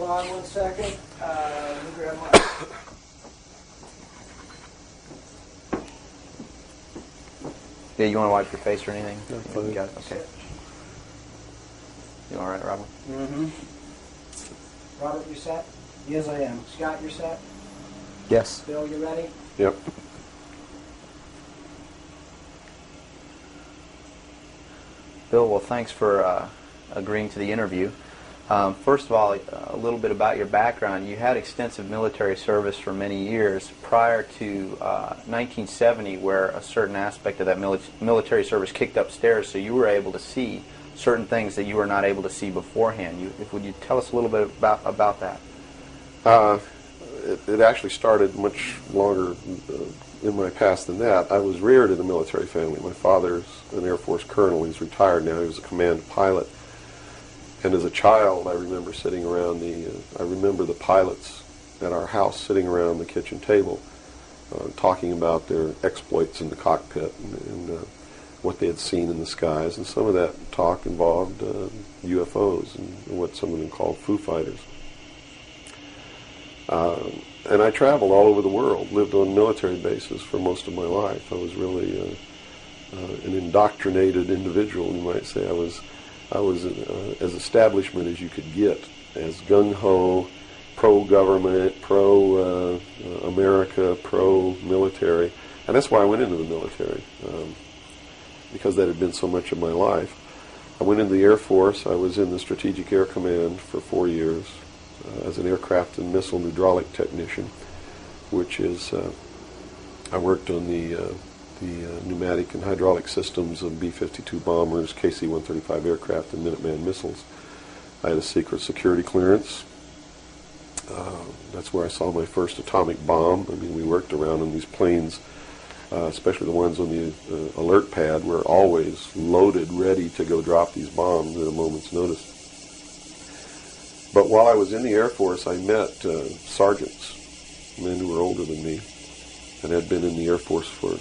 on 1 second. Let me grab my... Yeah, you want to wipe your face or anything? No, fine. You got it? Okay. You all right, Robert? Mm-hmm. Robert, you set? Yes, I am. Scott, you're set? Yes. Bill, you ready? Yep. Bill, well, thanks for agreeing to the interview. First of all, a little bit about your background. You had extensive military service for many years prior to 1970, where a certain aspect of that military service kicked upstairs, so you were able to see certain things that you were not able to see beforehand. Would you tell us a little bit about that? It actually started much longer in my past than that. I was reared in a military family. My father's an Air Force colonel. He's retired now. He was a command pilot. And as a child, I remember sitting around I remember the pilots at our house sitting around the kitchen table talking about their exploits in the cockpit and what they had seen in the skies. And some of that talk involved UFOs and what some of them called Foo Fighters. And I traveled all over the world, lived on military bases for most of my life. I was really an indoctrinated individual, you might say. I was as establishment as you could get, as gung-ho, pro-government, pro-America, pro-military. And that's why I went into the military, because that had been so much of my life. I went into the Air Force. I was in the Strategic Air Command for 4 years as an aircraft and missile hydraulic technician, which is, I worked on the pneumatic and hydraulic systems of B-52 bombers, KC-135 aircraft, and Minuteman missiles. I had a secret security clearance. That's where I saw my first atomic bomb. I mean, we worked around in these planes, especially the ones on the alert pad, were always loaded, ready to go drop these bombs at a moment's notice. But while I was in the Air Force, I met sergeants, men who were older than me, and had been in the Air Force for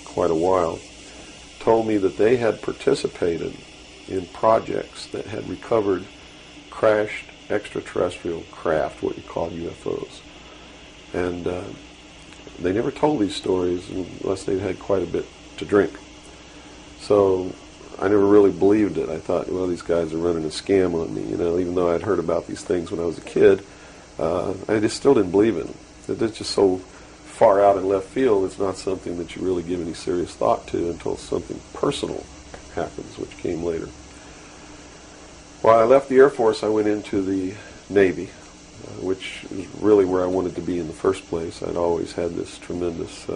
quite a while, told me that they had participated in projects that had recovered crashed extraterrestrial craft, what you call UFOs. And they never told these stories unless they'd had quite a bit to drink. So I never really believed it. I thought, well, these guys are running a scam on me, even though I'd heard about these things when I was a kid. I just still didn't believe in them. It's just so far out in left field, it's not something that you really give any serious thought to until something personal happens, which came later. While I left the Air Force, I went into the Navy, which is really where I wanted to be in the first place. I'd always had this tremendous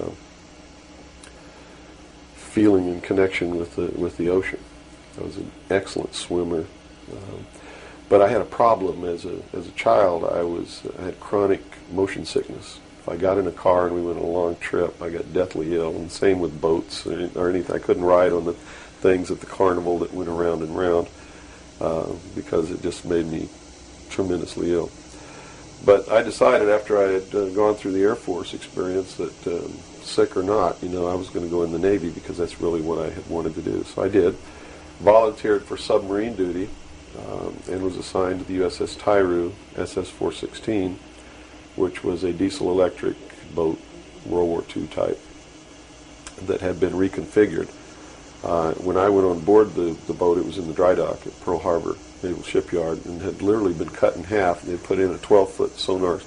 feeling and connection with the ocean. I was an excellent swimmer, but I had a problem as a child. I had chronic motion sickness. If I got in a car and we went on a long trip, I got deathly ill, and same with boats or anything. I couldn't ride on the things at the carnival that went around and round because it just made me tremendously ill. But I decided after I had gone through the Air Force experience that sick or not, I was going to go in the Navy because that's really what I had wanted to do. So I did. Volunteered for submarine duty and was assigned to the USS Tyru, SS-416, which was a diesel-electric boat, World War II type, that had been reconfigured. When I went on board the boat, it was in the dry dock at Pearl Harbor Naval Shipyard and had literally been cut in half. They put in a 12-foot sonar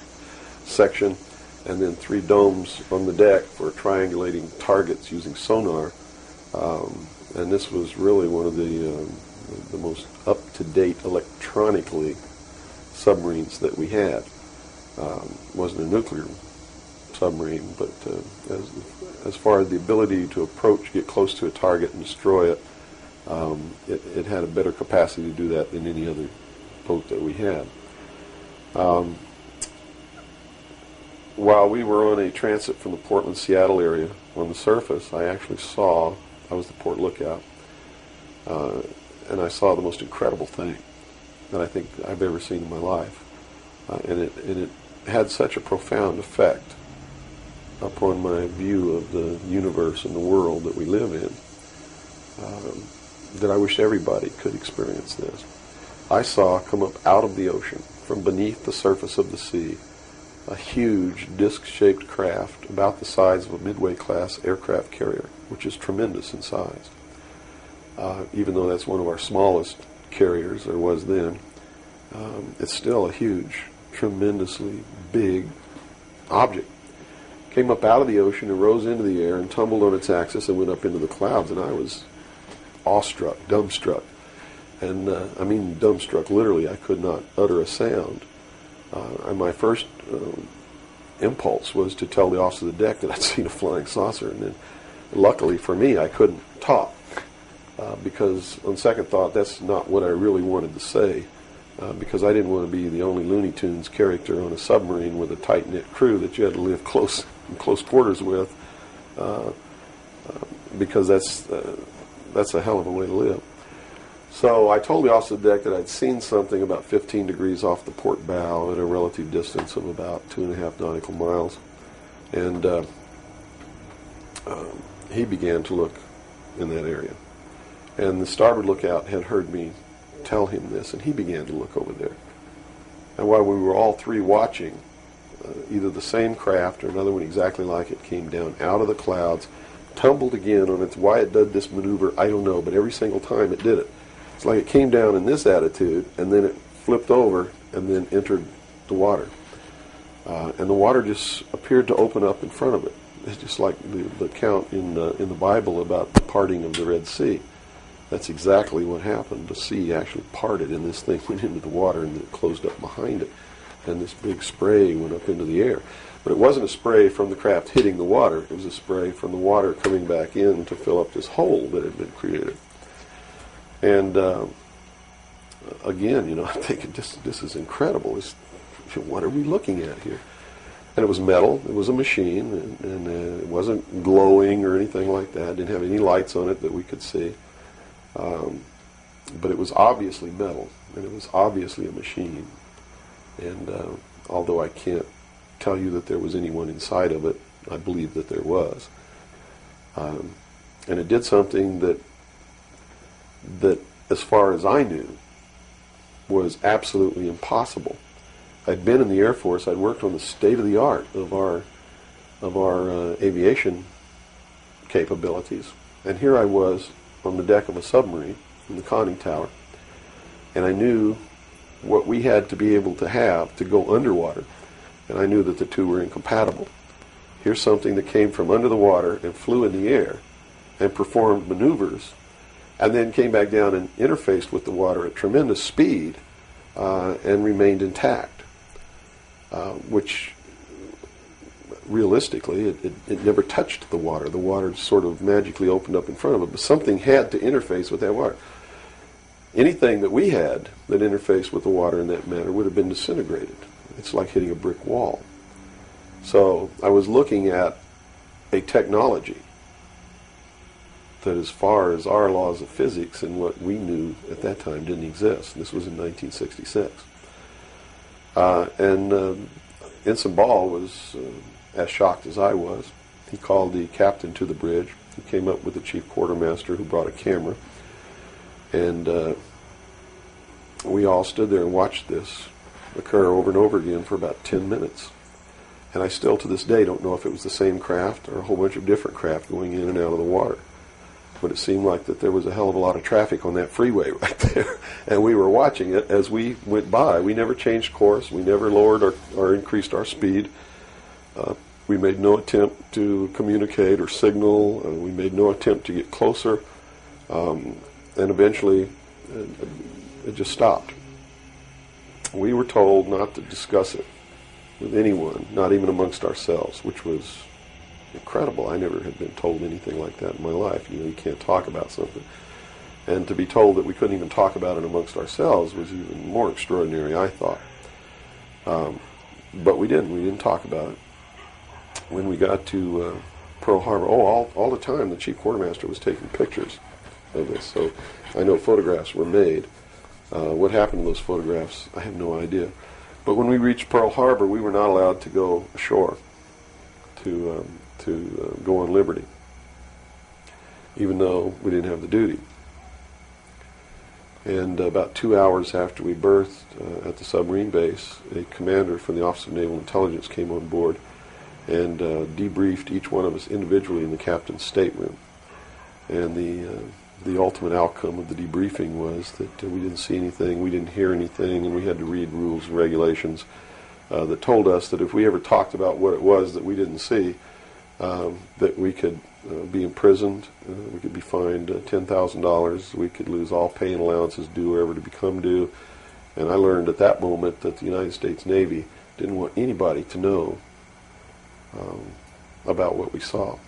section and then 3 domes on the deck for triangulating targets using sonar. And this was really one of the most up-to-date electronically submarines that we had. Wasn't a nuclear submarine, but as far as the ability to approach, get close to a target and destroy it, it had a better capacity to do that than any other boat that we had. While we were on a transit from the Portland-Seattle area on the surface, I was the port lookout, and I saw the most incredible thing that I think I've ever seen in my life. And it had such a profound effect upon my view of the universe and the world that we live in that I wish everybody could experience this. I saw come up out of the ocean from beneath the surface of the sea a huge disc-shaped craft about the size of a Midway-class aircraft carrier, which is tremendous in size. Even though that's one of our smallest carriers, or was then, it's still a huge, tremendously big object. Came up out of the ocean and rose into the air and tumbled on its axis and went up into the clouds, and I was awestruck, dumbstruck. And I mean dumbstruck, literally. I could not utter a sound. And my first impulse was to tell the officer of the deck that I'd seen a flying saucer, and then luckily for me I couldn't talk, because on second thought that's not what I really wanted to say, because I didn't want to be the only Looney Tunes character on a submarine with a tight-knit crew that you had to live in close quarters with, because that's a hell of a way to live. So I told the officer of the deck that I'd seen something about 15 degrees off the port bow at a relative distance of about 2.5 nautical miles. And he began to look in that area. And the starboard lookout had heard me tell him this, and he began to look over there. And while we were all three watching, either the same craft or another one exactly like it came down out of the clouds, tumbled again on its, why it did this maneuver, I don't know, but every single time it did it. It's like it came down in this attitude, and then it flipped over, and then entered the water. And the water just appeared to open up in front of it. It's just like the account in the Bible about the parting of the Red Sea. That's exactly what happened. The sea actually parted, and this thing went into the water, and then it closed up behind it. And this big spray went up into the air. But it wasn't a spray from the craft hitting the water. It was a spray from the water coming back in to fill up this hole that had been created. And again, I'm thinking, this is incredible. What are we looking at here? And it was metal. It was a machine, and it wasn't glowing or anything like that. It didn't have any lights on it that we could see. But it was obviously metal, and it was obviously a machine. And although I can't tell you that there was anyone inside of it, I believe that there was. And it did something that, as far as I knew, was absolutely impossible. I'd been in the Air Force. I'd worked on the state-of-the-art of our aviation capabilities. And here I was on the deck of a submarine in the conning tower, and I knew what we had to be able to have to go underwater, and I knew that the two were incompatible. Here's something that came from under the water and flew in the air and performed maneuvers, and then came back down and interfaced with the water at tremendous speed and remained intact, which realistically it never touched the water. The water sort of magically opened up in front of it, but something had to interface with that water. Anything that we had that interfaced with the water in that manner would have been disintegrated. It's like hitting a brick wall. So I was looking at a technology that, as far as our laws of physics and what we knew at that time, didn't exist. This was in 1966. Ensign Ball was as shocked as I was. He called the captain to the bridge. He came up with the chief quartermaster, who brought a camera. And we all stood there and watched this occur over and over again for about 10 minutes. And I still, to this day, don't know if it was the same craft or a whole bunch of different craft going in and out of the water. But it seemed like that there was a hell of a lot of traffic on that freeway right there. And we were watching it as we went by. We never changed course. We never lowered or increased our speed. We made no attempt to communicate or signal. We made no attempt to get closer. And eventually, it just stopped. We were told not to discuss it with anyone, not even amongst ourselves, which was incredible. I never had been told anything like that in my life. You can't talk about something. And to be told that we couldn't even talk about it amongst ourselves was even more extraordinary, I thought. But we didn't. We didn't talk about it. When we got to Pearl Harbor, all the time the chief quartermaster was taking pictures of this. So I know photographs were made. What happened to those photographs, I have no idea. But when we reached Pearl Harbor, we were not allowed to go ashore to go on liberty, even though we didn't have the duty. And about 2 hours after we berthed at the submarine base, a commander from the Office of Naval Intelligence came on board and debriefed each one of us individually in the captain's stateroom. And the ultimate outcome of the debriefing was that we didn't see anything, we didn't hear anything, and we had to read rules and regulations that told us that if we ever talked about what it was that we didn't see, that we could be imprisoned, we could be fined $10,000, we could lose all pay and allowances due or ever to become due. And I learned at that moment that the United States Navy didn't want anybody to know about what we saw,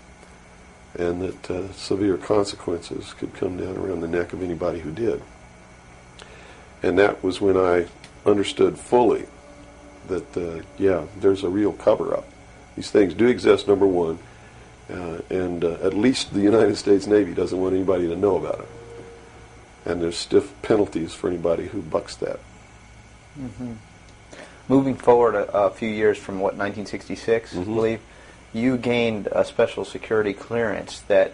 and that severe consequences could come down around the neck of anybody who did. And that was when I understood fully that, yeah, there's a real cover-up. These things do exist, number one, and at least the United States Navy doesn't want anybody to know about it. And there's stiff penalties for anybody who bucks that. Mm-hmm. Moving forward a few years from, 1966, I believe, you gained a special security clearance that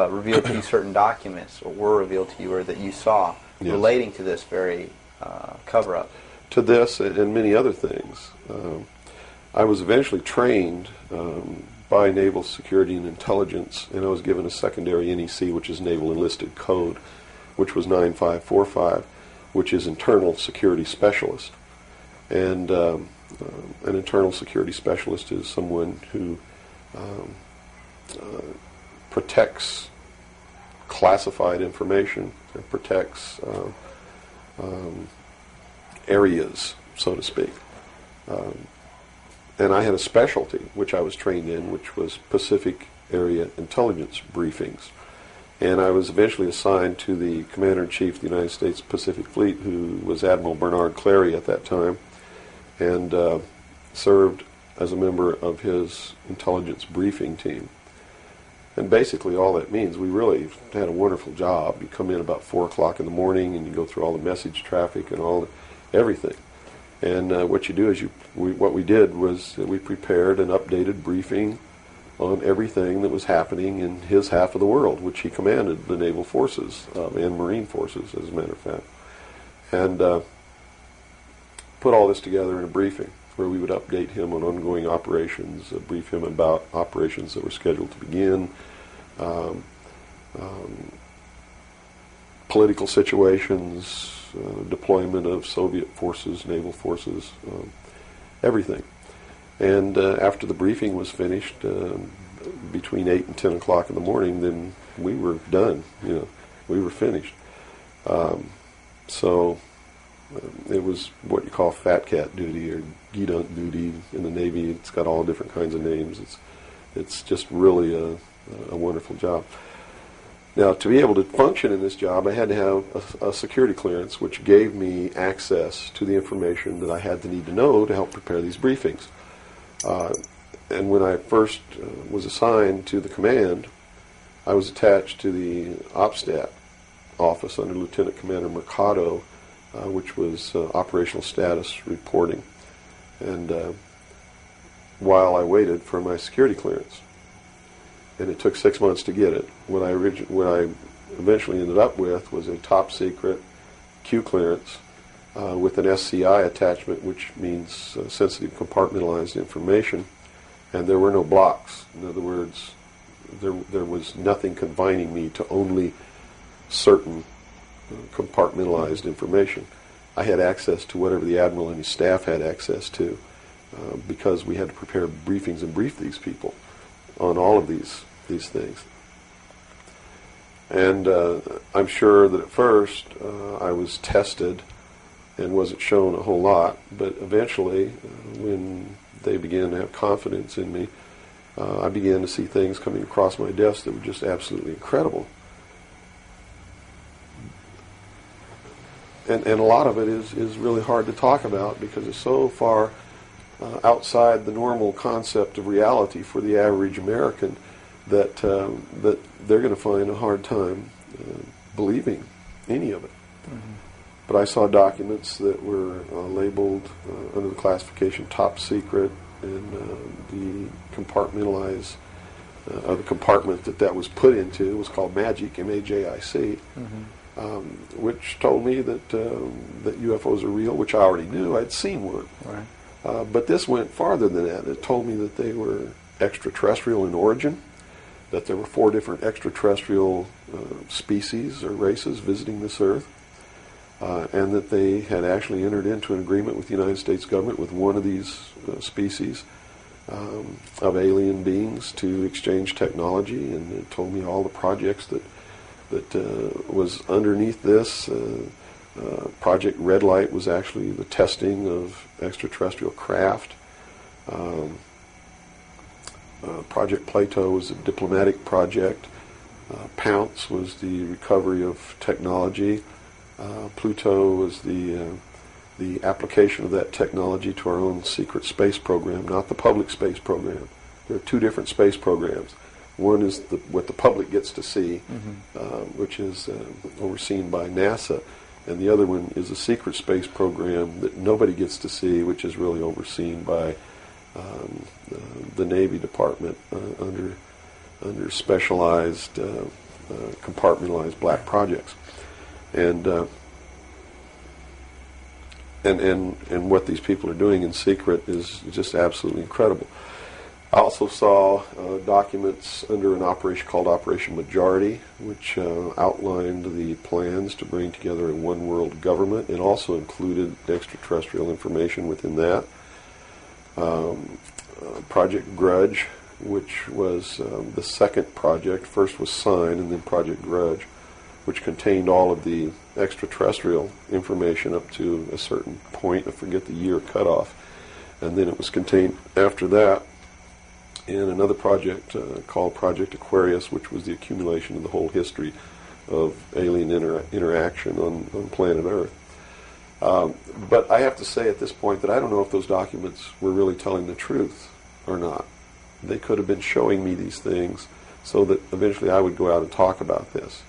revealed to you certain documents, or were revealed to you, or that you saw, relating to this very cover-up. To this and many other things. I was eventually trained by Naval Security and Intelligence, and I was given a secondary NEC, which is Naval Enlisted Code, which was 9545, which is Internal Security Specialist. And an Internal Security Specialist is someone who protects classified information, and protects areas, so to speak. And I had a specialty, which I was trained in, which was Pacific Area Intelligence Briefings. And I was eventually assigned to the Commander-in-Chief of the United States Pacific Fleet, who was Admiral Bernard Clary at that time, and served as a member of his intelligence briefing team. And basically all that means, we really had a wonderful job. You come in about 4 o'clock in the morning and you go through all the message traffic and everything. And what you do is what we did was we prepared an updated briefing on everything that was happening in his half of the world, which he commanded the naval forces and marine forces, as a matter of fact. And put all this together in a briefing where we would update him on ongoing operations, brief him about operations that were scheduled to begin, political situations, deployment of Soviet forces, naval forces, everything. And after the briefing was finished, between 8 and 10 o'clock in the morning, then we were done. We were finished. So it was what you call fat cat duty or geedunk duty in the Navy. It's got all different kinds of names. It's just really a wonderful job. Now, to be able to function in this job, I had to have a security clearance, which gave me access to the information that I had to need to know to help prepare these briefings. And when I first was assigned to the command, I was attached to the OPSTAT office under Lieutenant Commander Mercado, which was operational status reporting, and while I waited for my security clearance. And it took 6 months to get it. What I eventually ended up with was a top secret Q clearance with an SCI attachment, which means sensitive compartmentalized information, and there were no blocks. In other words, there was nothing confining me to only certain compartmentalized information. I had access to whatever the Admiral and his staff had access to, because we had to prepare briefings and brief these people on all of these things. And I'm sure that at first I was tested and wasn't shown a whole lot, but eventually when they began to have confidence in me, I began to see things coming across my desk that were just absolutely incredible. And a lot of it is really hard to talk about because it's so far outside the normal concept of reality for the average American that they're going to find a hard time believing any of it. Mm-hmm. But I saw documents that were labeled under the classification top secret, and the compartmentalized, the compartment that was put into was called MAGIC, M-A-J-I-C. Mm-hmm. which told me that UFOs are real, which I already knew. I'd seen one. Right. But this went farther than that. It told me that they were extraterrestrial in origin, that there were 4 different extraterrestrial species or races visiting this Earth, and that they had actually entered into an agreement with the United States government with one of these species of alien beings to exchange technology, and it told me all the projects that was underneath this. Project Red Light was actually the testing of extraterrestrial craft. Project Plato was a diplomatic project. Pounce was the recovery of technology. Pluto was the application of that technology to our own secret space program, not the public space program. There are 2 different space programs. One is what the public gets to see, which is overseen by NASA, and the other one is a secret space program that nobody gets to see, which is really overseen by the Navy Department under specialized, compartmentalized black projects, and what these people are doing in secret is just absolutely incredible. I also saw documents under an operation called Operation Majority, which outlined the plans to bring together a one-world government, and also included extraterrestrial information within that. Project Grudge, which was the second project. First was Sign, and then Project Grudge, which contained all of the extraterrestrial information up to a certain point. I forget the year cutoff. And then it was contained after that in another project called Project Aquarius, which was the accumulation of the whole history of alien interaction on planet Earth. But I have to say at this point that I don't know if those documents were really telling the truth or not. They could have been showing me these things so that eventually I would go out and talk about this.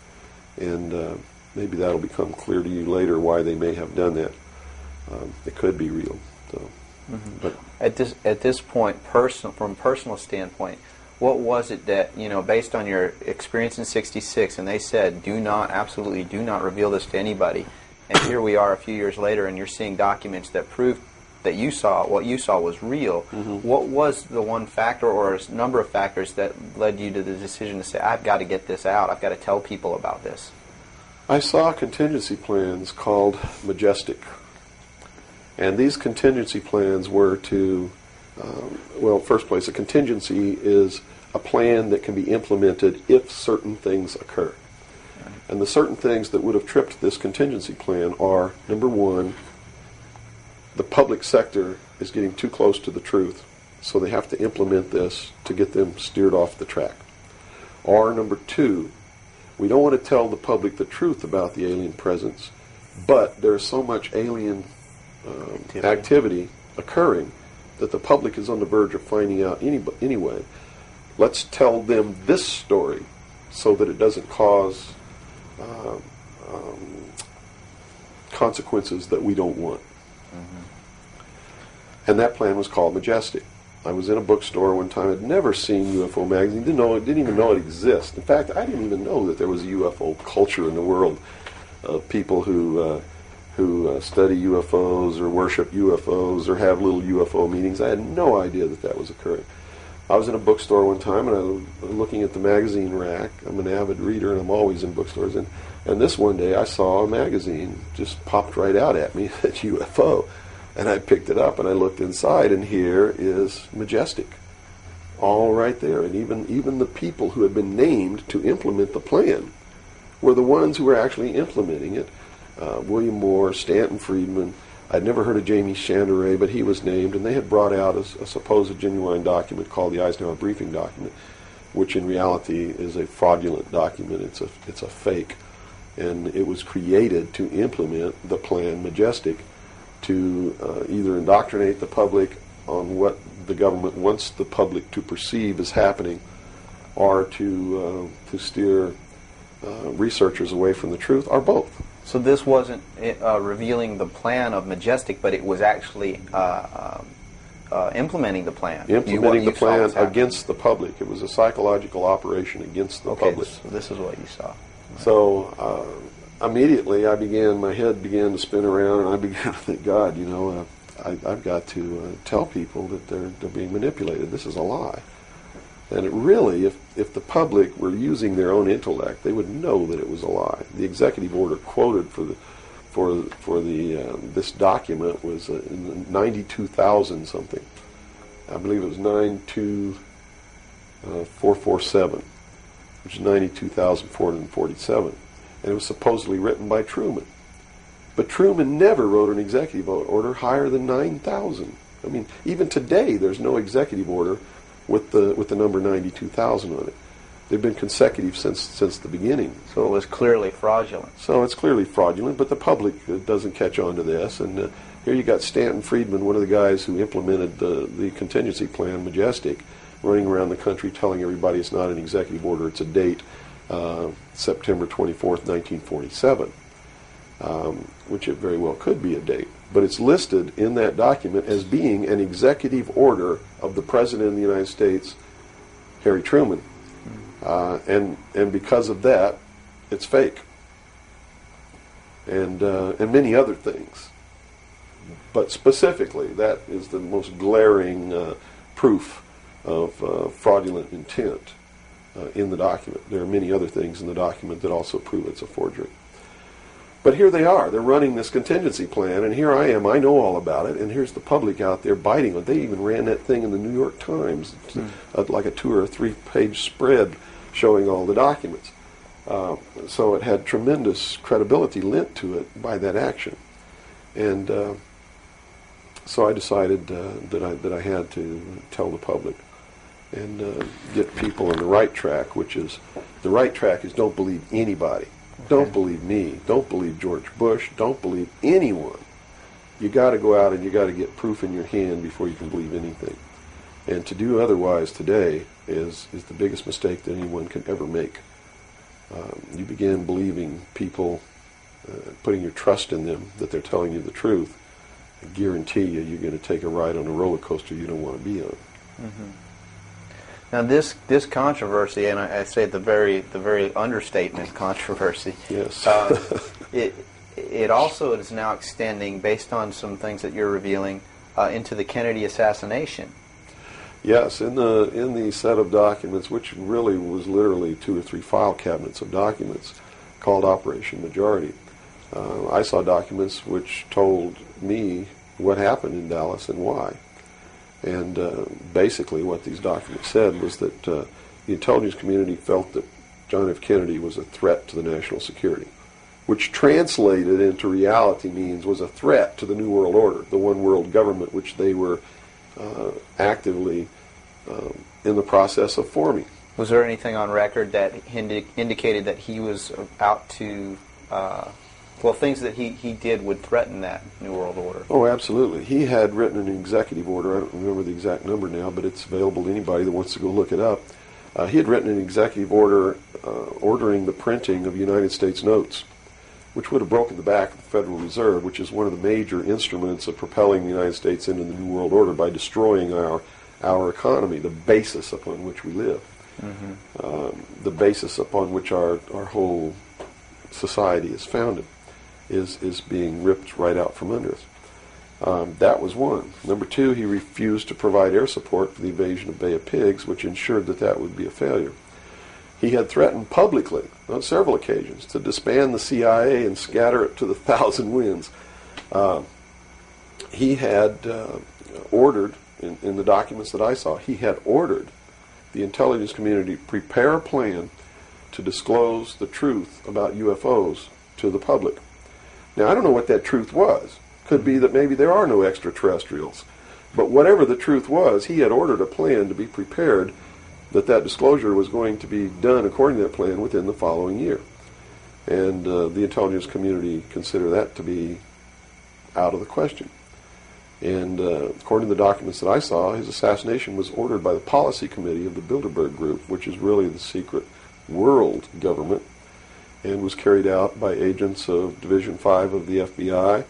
And maybe that'll become clear to you later why they may have done that. It could be real. So. But at this point, from a personal standpoint, what was it that, based on your experience in '66, and they said, absolutely do not reveal this to anybody, and here we are a few years later, and you're seeing documents that prove that what you saw was real. What was the one factor or a number of factors that led you to the decision to say, I've got to get this out, I've got to tell people about this? I saw contingency plans called Majestic. And these contingency plans were to, first place, a contingency is a plan that can be implemented if certain things occur. And the certain things that would have tripped this contingency plan are, number one, the public sector is getting too close to the truth, so they have to implement this to get them steered off the track. Or number two, we don't want to tell the public the truth about the alien presence, but there's so much alien activity occurring that the public is on the verge of finding out anyway. Let's tell them this story so that it doesn't cause consequences that we don't want. And that plan was called Majestic. I was in a bookstore one time. I'd never seen UFO magazine. Didn't even know it existed. In fact, I didn't even know that there was a UFO culture in the world of people who study UFOs or worship UFOs or have little UFO meetings. I had no idea that was occurring. I was in a bookstore one time, and I was looking at the magazine rack. I'm an avid reader, and I'm always in bookstores. And this one day, I saw a magazine just popped right out at me, at UFO. And I picked it up, and I looked inside, and here is Majestic, all right there. And even the people who had been named to implement the plan were the ones who were actually implementing it. William Moore, Stanton Friedman. I'd never heard of Jamie Chandray, but he was named, and they had brought out a supposed genuine document called the Eisenhower Briefing Document, which in reality is a fraudulent document. It's a fake, and it was created to implement the plan Majestic to either indoctrinate the public on what the government wants the public to perceive as happening, or to steer researchers away from the truth, or both. So this wasn't revealing the plan of Majestic, but it was actually implementing the plan. Implementing the plan against the public. It was a psychological operation against the public. So this is what you saw. So immediately my head began to spin around, and I began to think, God, I've got to tell people that they're being manipulated. This is a lie. And it really, if the public were using their own intellect, they would know that it was a lie. The executive order quoted for this document was 92,000 something. I believe it was 92447, which is 92,447, and it was supposedly written by Truman. But Truman never wrote an executive order higher than 9,000. I mean, even today, there's no executive order with the number 92,000 on it. They've been consecutive since the beginning. So it was clearly fraudulent. So it's clearly fraudulent, but the public doesn't catch on to this. And here you got Stanton Friedman, one of the guys who implemented the contingency plan, Majestic, running around the country telling everybody it's not an executive order, it's a date, September 24th, 1947, which it very well could be a date. But it's listed in that document as being an executive order of the President of the United States, Harry Truman. And because of that, it's fake. And many other things. But specifically, that is the most glaring proof of fraudulent intent in the document. There are many other things in the document that also prove it's a forgery. But here they are. They're running this contingency plan, and here I am. I know all about it, and here's the public out there biting it. They even ran that thing in the New York Times, like a 2 or 3 page spread showing all the documents. So it had tremendous credibility lent to it by that action. And so I decided that I had to tell the public and get people on the right track, which is, the right track is don't believe anybody. Okay. Don't believe me. Don't believe George Bush. Don't believe anyone. You got to go out and you got to get proof in your hand before you can believe anything. And to do otherwise today is the biggest mistake that anyone can ever make. You begin believing people, putting your trust in them, that they're telling you the truth. I guarantee you're going to take a ride on a roller coaster you don't want to be on. Mm-hmm. Now this controversy, and I say the very understatement controversy. Yes. It also is now extending, based on some things that you're revealing, into the Kennedy assassination. Yes, in the set of documents, which really was literally 2 or 3 file cabinets of documents, called Operation Majority, I saw documents which told me what happened in Dallas and why. And basically what these documents said was that the intelligence community felt that John F. Kennedy was a threat to the national security, which translated into reality means was a threat to the New World Order, the one world government which they were actively in the process of forming. Was there anything on record that indicated that he was out to, things that he did would threaten that New World Order? Oh, absolutely. He had written an executive order. I don't remember the exact number now, but it's available to anybody that wants to go look it up. He had written an executive order ordering the printing of United States notes, which would have broken the back of the Federal Reserve, which is one of the major instruments of propelling the United States into the New World Order by destroying our economy, the basis upon which we live, the basis upon which our whole society is founded, is being ripped right out from under us. That was one. Number 2, he refused to provide air support for the invasion of Bay of Pigs, which ensured that would be a failure. He had threatened publicly on several occasions to disband the CIA and scatter it to the 1,000 winds. He had ordered, in the documents that I saw, he had ordered the intelligence community prepare a plan to disclose the truth about UFOs to the public. Now, I don't know what that truth was. Could be that maybe there are no extraterrestrials. But whatever the truth was, he had ordered a plan to be prepared, that disclosure was going to be done according to that plan within the following year. And the intelligence community considered that to be out of the question. And according to the documents that I saw, his assassination was ordered by the policy committee of the Bilderberg Group, which is really the secret world government, and was carried out by agents of Division 5 of the FBI,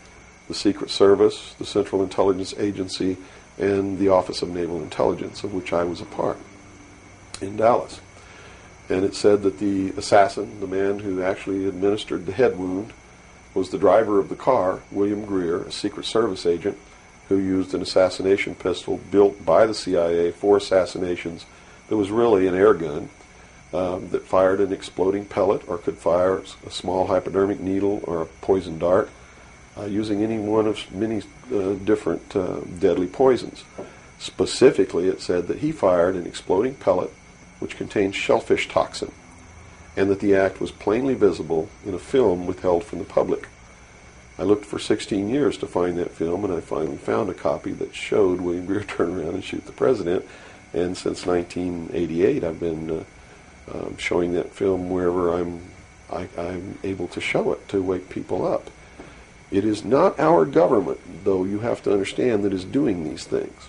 the Secret Service, the Central Intelligence Agency, and the Office of Naval Intelligence, of which I was a part, in Dallas. And it said that the assassin, the man who actually administered the head wound, was the driver of the car, William Greer, a Secret Service agent who used an assassination pistol built by the CIA for assassinations that was really an air gun that fired an exploding pellet or could fire a small hypodermic needle or a poison dart using any one of many different deadly poisons. Specifically, it said that he fired an exploding pellet which contained shellfish toxin, and that the act was plainly visible in a film withheld from the public. I looked for 16 years to find that film, and I finally found a copy that showed William Greer turn around and shoot the president. And since 1988, I've been showing that film wherever I'm able to show it to wake people up. It is not our government, though you have to understand, that is doing these things.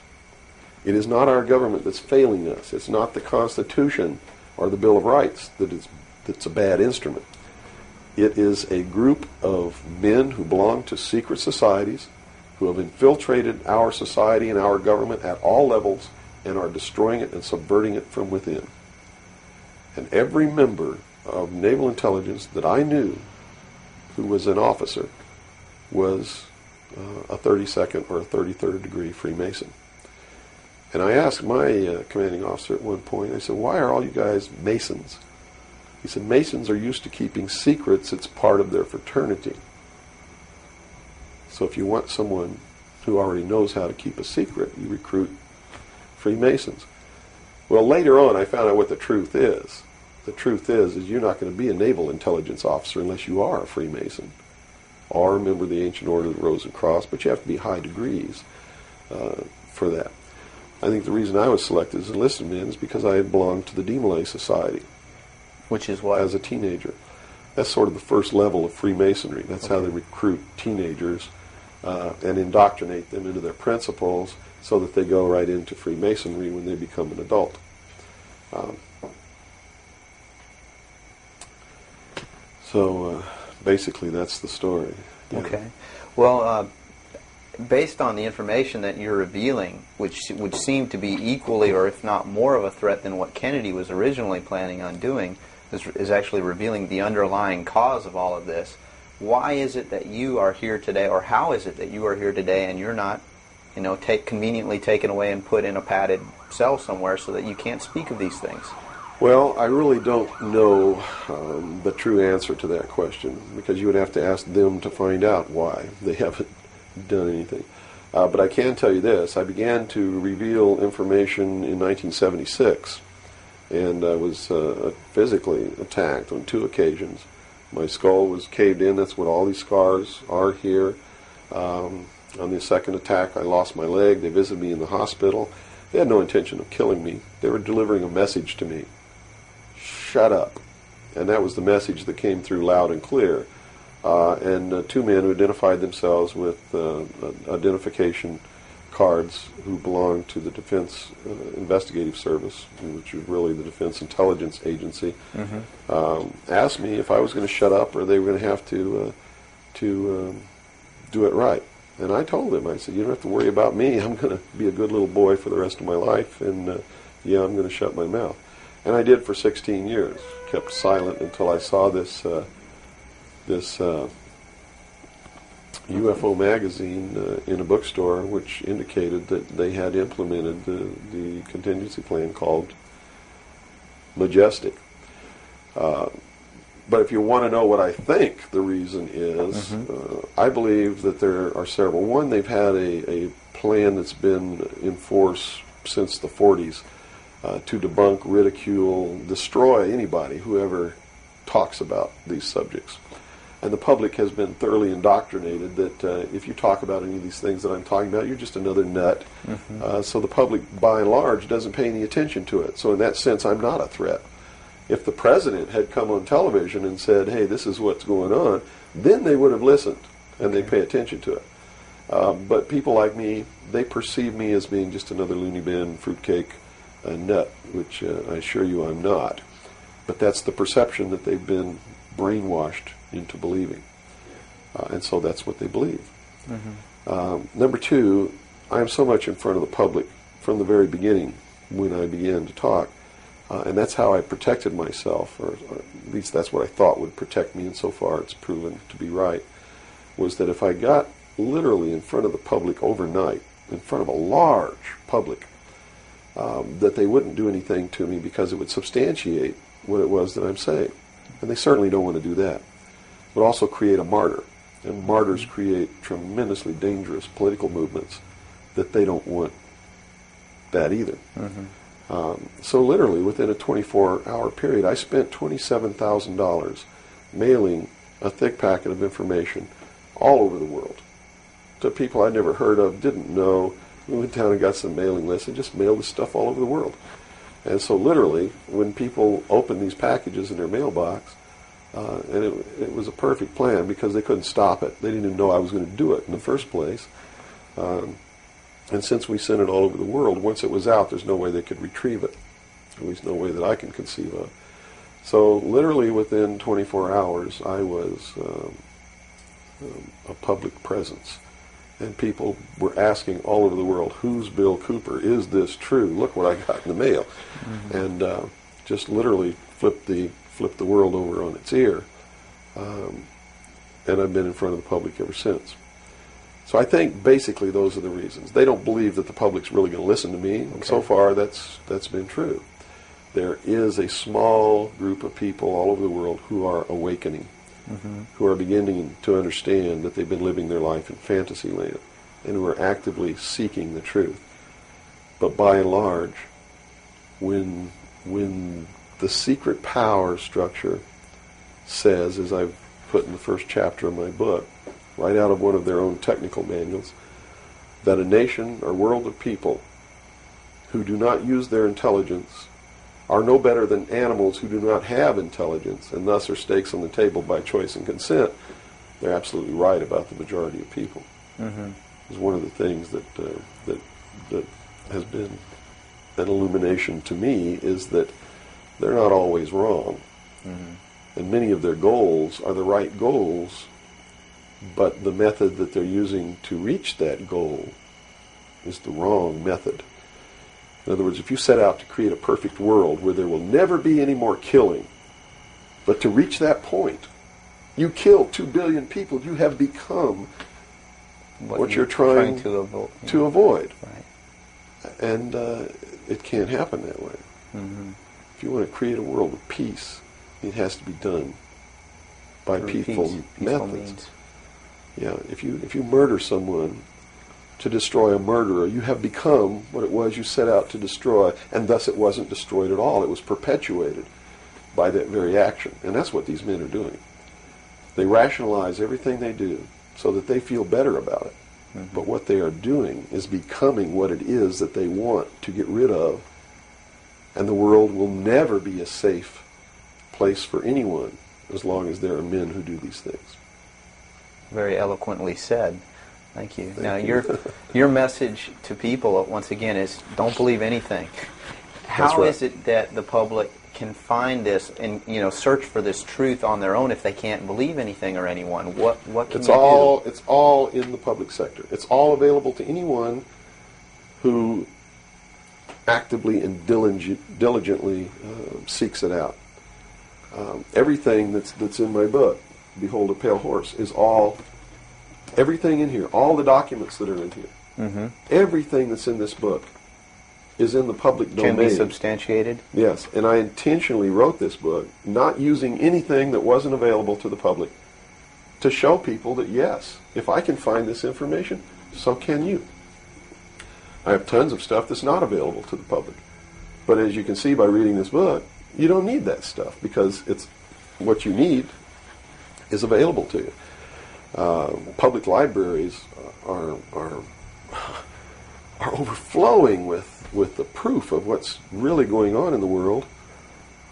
It is not our government that's failing us. It's not the Constitution or the Bill of Rights that's a bad instrument. It is a group of men who belong to secret societies who have infiltrated our society and our government at all levels and are destroying it and subverting it from within. And every member of naval intelligence that I knew who was an officer was a 32nd or a 33rd degree Freemason. And I asked my commanding officer at one point, I said, why are all you guys Masons? He said, Masons are used to keeping secrets. It's part of their fraternity. So if you want someone who already knows how to keep a secret, you recruit Freemasons. Well, later on, I found out what the truth is. The truth is you're not going to be a naval intelligence officer unless you are a Freemason or a member of the Ancient Order of the Rose and Cross, but you have to be high degrees for that. I think the reason I was selected as enlisted man is because I had belonged to the Demolay Society. Which is what? As a teenager. That's sort of the first level of Freemasonry. That's how they recruit teenagers and indoctrinate them into their principles so that they go right into Freemasonry when they become an adult. So basically that's the story. Yeah. Okay. Well, based on the information that you're revealing, which would seem to be equally or if not more of a threat than what Kennedy was originally planning on doing, is actually revealing the underlying cause of all of this. Why is it that you are here today, or how is it that you are here today and you're not, conveniently taken away and put in a padded cell somewhere so that you can't speak of these things? Well, I really don't know the true answer to that question, because you would have to ask them to find out why they haven't done anything. But I can tell you this. I began to reveal information in 1976, and I was physically attacked on 2 occasions. My skull was caved in. That's what all these scars are here. On the second attack, I lost my leg. They visited me in the hospital. They had no intention of killing me. They were delivering a message to me. Shut up. And that was the message that came through loud and clear. And 2 men who identified themselves with identification cards who belonged to the Defense Investigative Service, which is really the Defense Intelligence Agency, asked me if I was going to shut up or they were going to have to do it right. And I told them, I said, you don't have to worry about me. I'm going to be a good little boy for the rest of my life, and I'm going to shut my mouth. And I did for 16 years, kept silent until I saw this UFO magazine in a bookstore, which indicated that they had implemented the contingency plan called Majestic. But if you want to know what I think the reason is, I believe that there are several. One, they've had a plan that's been in force since the 40s to debunk, ridicule, destroy anybody who ever talks about these subjects. And the public has been thoroughly indoctrinated that if you talk about any of these things that I'm talking about, you're just another nut. So the public, by and large, doesn't pay any attention to it. So in that sense, I'm not a threat. If the president had come on television and said, hey, this is what's going on, then they would have listened and they'd pay attention to it. But people like me, they perceive me as being just another loony bin, fruitcake, nut, which I assure you I'm not. But that's the perception that they've been brainwashed into believing. And so that's what they believe. Number 2, I am so much in front of the public from the very beginning when I began to talk. And that's how I protected myself, or at least that's what I thought would protect me, and so far it's proven to be right, was that if I got literally in front of the public overnight, in front of a large public, that they wouldn't do anything to me because it would substantiate what it was that I'm saying. And they certainly don't want to do that. But also create a martyr. And martyrs create tremendously dangerous political movements that they don't want that either. So literally within a 24-hour period, I spent $27,000 mailing a thick packet of information all over the world to people I'd never heard of, didn't know. We went down and got some mailing lists and just mailed this stuff all over the world. And so literally, when people opened these packages in their mailbox, and it was a perfect plan because they couldn't stop it. They didn't even know I was going to do it in the first place. And since we sent it all over the world, once it was out, there's no way they could retrieve it. At least no way that I can conceive of. So literally within 24 hours, I was a public presence. And people were asking all over the world, who's Bill Cooper? Is this true? Look what I got in the mail. And just literally flipped the world over on its ear. And I've been in front of the public ever since. So I think basically those are the reasons. They don't believe that the public's really going to listen to me. And so far that's been true. There is a small group of people all over the world who are awakening, who are beginning to understand that they've been living their life in fantasy land, and who are actively seeking the truth. But by and large, when the secret power structure says, as I've put in the first chapter of my book, right out of one of their own technical manuals, that a nation or world of people who do not use their intelligence are no better than animals who do not have intelligence, and thus are stakes on the table by choice and consent, they're absolutely right about the majority of people. It's one of the things that has been an illumination to me, is that they're not always wrong. And many of their goals are the right goals, but the method that they're using to reach that goal is the wrong method. In other words, if you set out to create a perfect world where there will never be any more killing, but to reach that point, you kill 2 billion people, you have become what you're trying to avoid. Right. And it can't happen that way. If you want to create a world of peace, it has to be done by peaceful methods. Means. Yeah, if you murder someone to destroy a murderer, you have become what it was you set out to destroy, and thus it wasn't destroyed at all. It was perpetuated by that very action. And that's what these men are doing. They rationalize everything they do so that they feel better about it. But what they are doing is becoming what it is that they want to get rid of, and the world will never be a safe place for anyone as long as there are men who do these things. Very eloquently said. Thank you. Now, your message to people, once again, is don't believe anything. How is it that the public can find this and search for this truth on their own if they can't believe anything or anyone? What can you do? It's all in the public sector. It's all available to anyone who actively and diligently seeks it out. Everything that's in my book, Behold a Pale Horse, is all. Everything in here, all the documents that are in here, everything that's in this book is in the public domain. Can be substantiated? Yes, and I intentionally wrote this book not using anything that wasn't available to the public to show people that, yes, if I can find this information, so can you. I have tons of stuff that's not available to the public. But as you can see by reading this book, you don't need that stuff because it's what you need is available to you. Public libraries are overflowing with the proof of what's really going on in the world,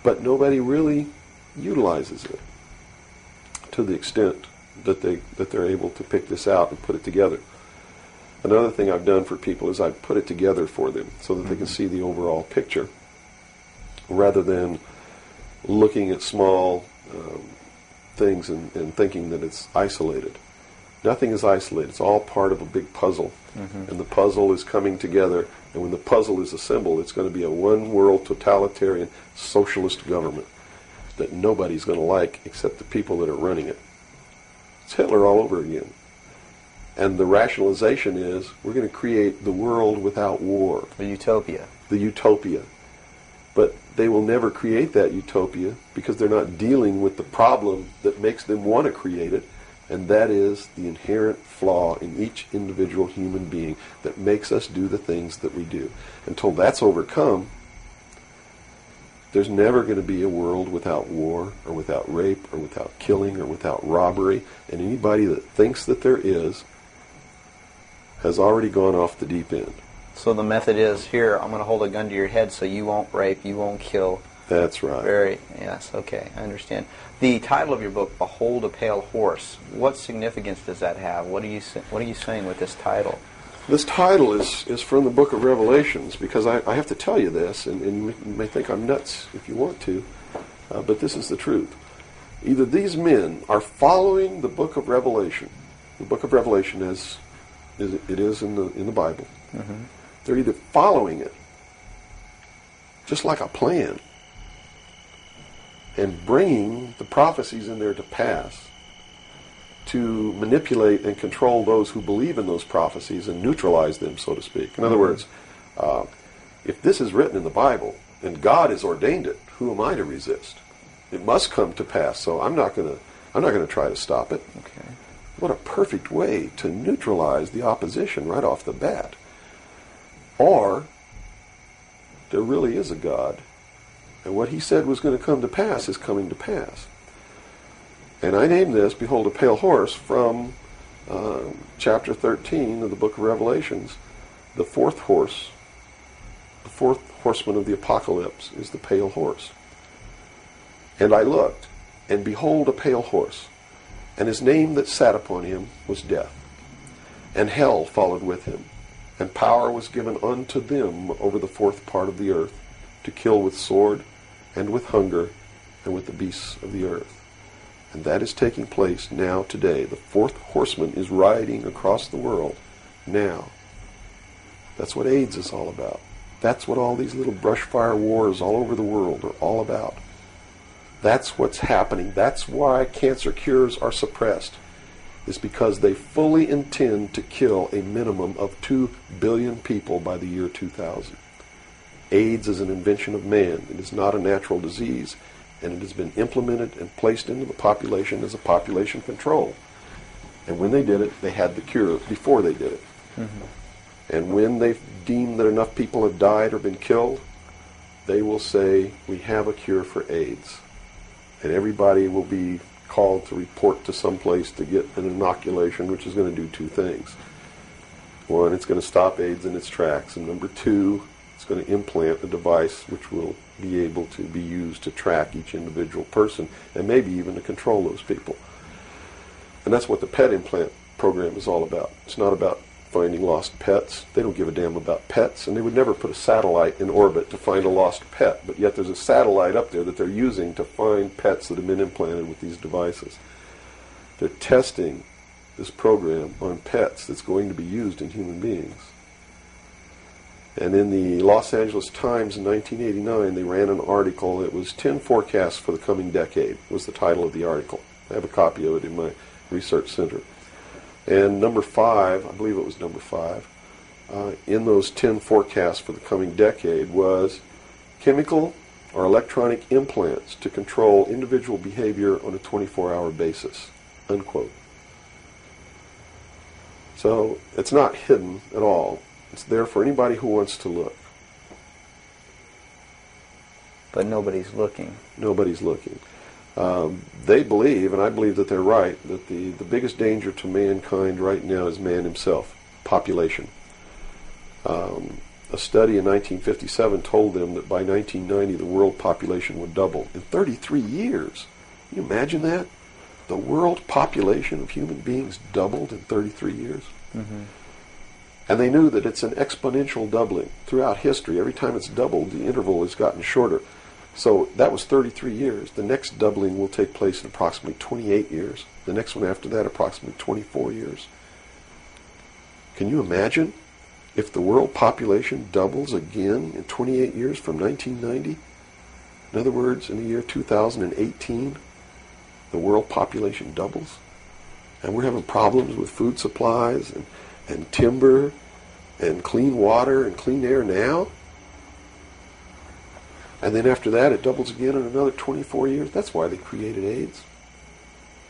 but nobody really utilizes it to the extent that they're able to pick this out and put it together. Another thing I've done for people is I've put it together for them so that they can see the overall picture rather than looking at small things and thinking that it's isolated. Nothing is isolated. It's all part of a big puzzle. And the puzzle is coming together And when the puzzle is assembled, it's going to be a one-world totalitarian socialist government that nobody's going to like except the people that are running it. It's Hitler all over again. And the rationalization is, we're going to create the world without war. The utopia. The utopia. But they will never create that utopia because they're not dealing with the problem that makes them want to create it, and that is the inherent flaw in each individual human being that makes us do the things that we do. Until that's overcome, there's never going to be a world without war or without rape or without killing or without robbery, and anybody that thinks that there is has already gone off the deep end. So the method is, here, I'm going to hold a gun to your head so you won't rape, you won't kill. That's right. Yes, okay, I understand. The title of your book, Behold a Pale Horse, what significance does that have? What are you saying with this title? This title is from the book of Revelations, because I have to tell you this, and you may think I'm nuts if you want to, but this is the truth. Either these men are following the book of Revelation. The book of Revelation is in the Bible. Mm-hmm. They're either following it, just like a plan, and bringing the prophecies in there to pass to manipulate and control those who believe in those prophecies and neutralize them, so to speak. In other words, if this is written in the Bible and God has ordained it, who am I to resist? It must come to pass, so I'm not going to try to stop it. Okay. What a perfect way to neutralize the opposition right off the bat. Or there really is a God, and what he said was going to come to pass is coming to pass. And I named this, Behold a Pale Horse, from chapter 13 of the book of Revelations. The fourth horseman of the apocalypse is the pale horse. And I looked, and behold a pale horse, and his name that sat upon him was Death. And hell followed with him, and power was given unto them over the fourth part of the earth, to kill with sword, and with hunger, and with the beasts of the earth. And that is taking place now today. The fourth horseman is riding across the world now. That's what AIDS is all about. That's what all these little brush fire wars all over the world are all about. That's what's happening. That's why cancer cures are suppressed. It's because they fully intend to kill a minimum of 2 billion people by the year 2000. AIDS is an invention of man. It is not a natural disease, and it has been implemented and placed into the population as a population control. And when they did it, they had the cure before they did it. Mm-hmm. And when they deem that enough people have died or been killed, they will say, we have a cure for AIDS. And everybody will be called to report to some place to get an inoculation, which is going to do 2 things. One, it's going to stop AIDS in its tracks. And number 2, it's going to implant a device which will be able to be used to track each individual person and maybe even to control those people. And that's what the pet implant program is all about. It's not about finding lost pets. They don't give a damn about pets, and they would never put a satellite in orbit to find a lost pet, but yet there's a satellite up there that they're using to find pets that have been implanted with these devices. They're testing this program on pets that's going to be used in human beings. And in the Los Angeles Times in 1989, they ran an article. It was 10 forecasts for the coming decade, was the title of the article. I have a copy of it in my research center. And number 5, I believe it was number 5, in those 10 forecasts for the coming decade was chemical or electronic implants to control individual behavior on a 24-hour basis, unquote. So it's not hidden at all. It's there for anybody who wants to look. But nobody's looking. Nobody's looking. They believe, and I believe that they're right, that the biggest danger to mankind right now is man himself, population. A study in 1957 told them that by 1990 the world population would double in 33 years. Can you imagine that? The world population of human beings doubled in 33 years. Mm-hmm. And they knew that it's an exponential doubling throughout history. Every time it's doubled, the interval has gotten shorter. So that was 33 years. The next doubling will take place in approximately 28 years. The next one after that, approximately 24 years. Can you imagine? if the world population doubles again in 28 years from 1990, in other words, in the year 2018, the world population doubles, and we're having problems with food supplies and timber and clean water and clean air now, and then after that it doubles again in another 24 years. That's why they created AIDS.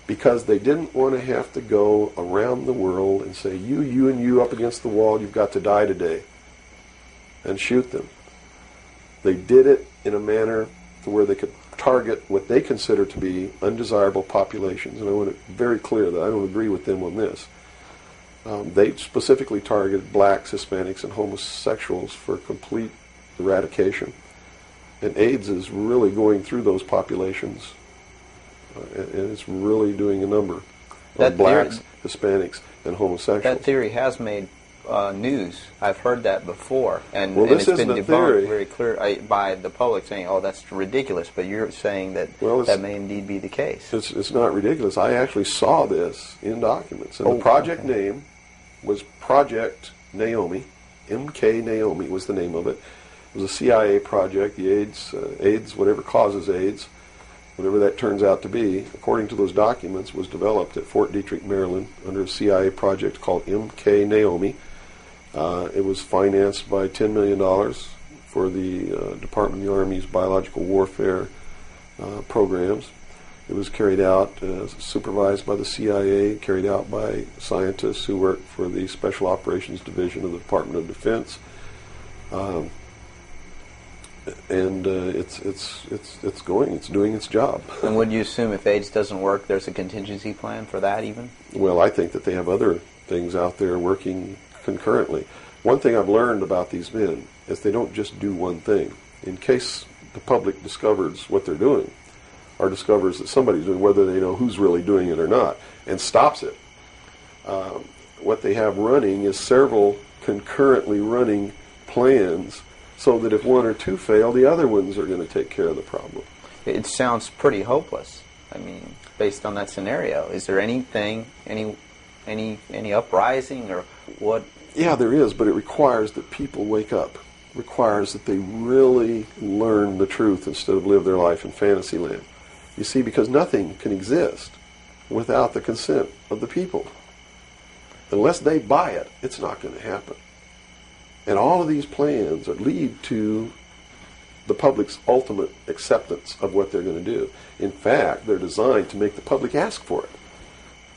Because they didn't want to have to go around the world and say, you and you up against the wall, you've got to die today, and shoot them. They did it in a manner to where they could target what they consider to be undesirable populations. And I want to be very clear that I don't agree with them on this. They specifically targeted blacks, Hispanics, and homosexuals for complete eradication. And AIDS is really going through those populations. And it's really doing a number on blacks, Hispanics, and homosexuals. That theory has made news. I've heard that before, and this it's been isn't a debunked theory. very clear by the public, saying, "Oh, that's ridiculous." But you're saying that that may indeed be the case. It's not ridiculous. I actually saw this in documents, and the project name was Project Naomi. MK Naomi was the name of it. It was a CIA project. The AIDS, whatever causes AIDS, whatever that turns out to be, according to those documents, was developed at Fort Detrick, Maryland, under a CIA project called MK Naomi. It was financed by $10 million for the Department of the Army's biological warfare programs. It was carried out, supervised by the CIA, carried out by scientists who worked for the Special Operations Division of the Department of Defense. And it's doing its job. And would you assume if AIDS doesn't work, there's a contingency plan for that even? Well, I think that they have other things out there working concurrently. One thing I've learned about these men is they don't just do one thing. In case the public discovers what they're doing, or discovers that somebody's doing, whether they know who's really doing it or not, and stops it, what they have running is several concurrently running plans, so that if one or two fail, the other ones are going to take care of the problem. It sounds pretty hopeless. I mean, based on that scenario, is there anything, any uprising or what? Yeah, there is, but it requires that people wake up. It requires that they really learn the truth instead of live their life in fantasy land. You see, because nothing can exist without the consent of the people. Unless they buy it, it's not going to happen. And all of these plans lead to the public's ultimate acceptance of what they're going to do. In fact, they're designed to make the public ask for it.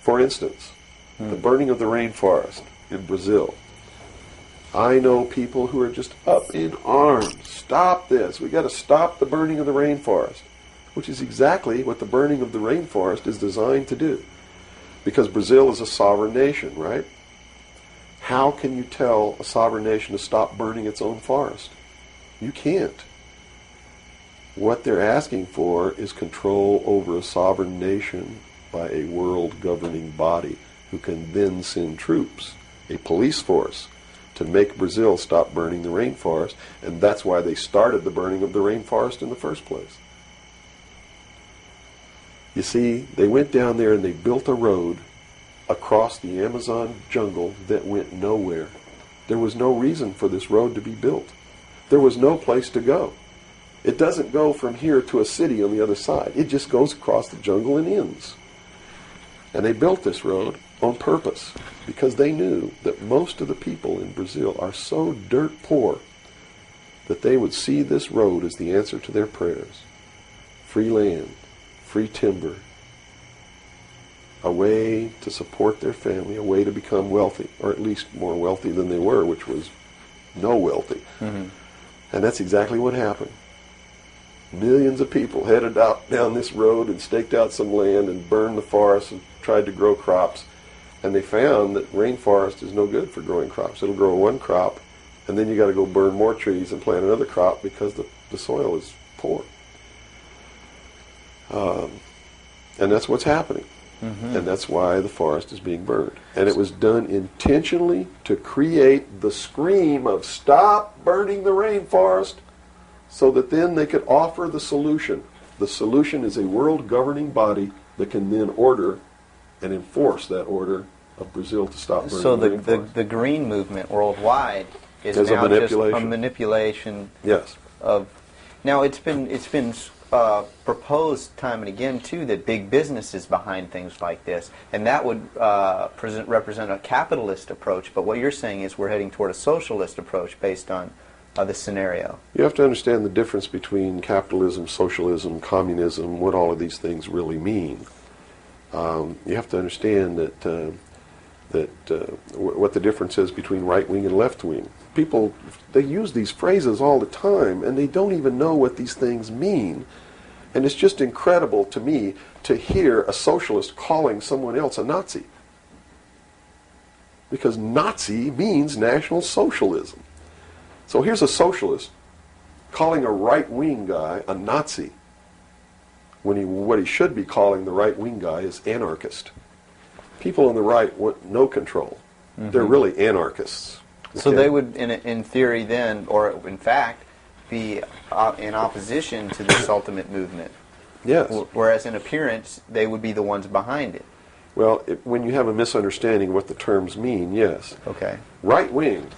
For instance, the burning of the rainforest in Brazil. I know people who are just up in arms. Stop this. We've got to stop the burning of the rainforest, which is exactly what the burning of the rainforest is designed to do. Because Brazil is a sovereign nation, right? How can you tell a sovereign nation to stop burning its own forest? You can't. What they're asking for is control over a sovereign nation by a world governing body who can then send troops, a police force, to make Brazil stop burning the rainforest, and that's why they started the burning of the rainforest in the first place. You see, they went down there and they built a road across the Amazon jungle that went nowhere. There was no reason for this road to be built. There was no place to go. It doesn't go from here to a city on the other side. It just goes across the jungle and ends. And they built this road on purpose because they knew that most of the people in Brazil are so dirt poor that they would see this road as the answer to their prayers. Free land, free timber, a way to support their family, a way to become wealthy, or at least more wealthy than they were, which was no wealthy. Mm-hmm. And that's exactly what happened. Millions of people headed out down this road and staked out some land and burned the forest and tried to grow crops. And they found that rainforest is no good for growing crops. It'll grow one crop, and then you got to go burn more trees and plant another crop because the soil is poor. And that's what's happening. Mm-hmm. And that's why the forest is being burned. And it was done intentionally to create the scream of stop burning the rainforest, so that then they could offer the solution. The solution is a world governing body that can then order and enforce that order of Brazil to stop burning So the the rainforest. green movement worldwide is As a now just a manipulation. manipulation Yes. of. Now it's been proposed time and again too that big business is behind things like this, and that would represent a capitalist approach. But what you're saying is we're heading toward a socialist approach based on this scenario. You have to understand the difference between capitalism, socialism, communism, what all of these things really mean. You have to understand what the difference is between right wing and left wing. People, they use these phrases all the time, and they don't even know what these things mean. And it's just incredible to me to hear a socialist calling someone else a Nazi. Because Nazi means National Socialism. So here's a socialist calling a right-wing guy a Nazi, when what he should be calling the right-wing guy is anarchist. People on the right want no control. Mm-hmm. They're really anarchists. So Okay? they would, in theory then, or in fact, be in opposition to this ultimate movement. Yes. Whereas in appearance, they would be the ones behind it. Well, when you have a misunderstanding of what the terms mean, yes. Okay. Right wing,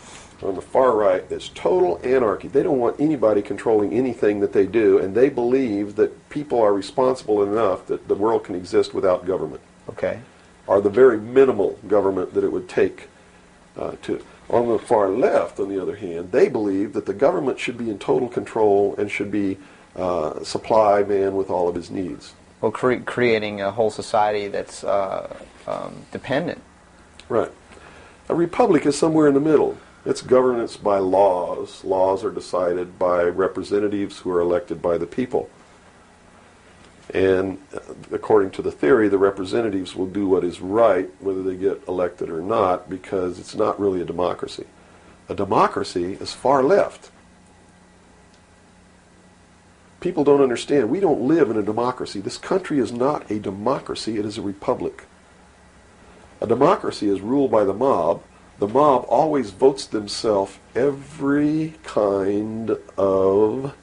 on the far right, is total anarchy. They don't want anybody controlling anything that they do, and they believe that people are responsible enough that the world can exist without government. Okay. Or the very minimal government that it would take to. On the far left, on the other hand, they believe that the government should be in total control and should be supply man with all of his needs. Well, creating a whole society that's dependent. Right. A republic is somewhere in the middle. It's governance by laws. Laws are decided by representatives who are elected by the people. And according to the theory, the representatives will do what is right, whether they get elected or not, because it's not really a democracy. A democracy is far left. People don't understand. We don't live in a democracy. This country is not a democracy. It is a republic. A democracy is ruled by the mob. The mob always votes themselves every kind of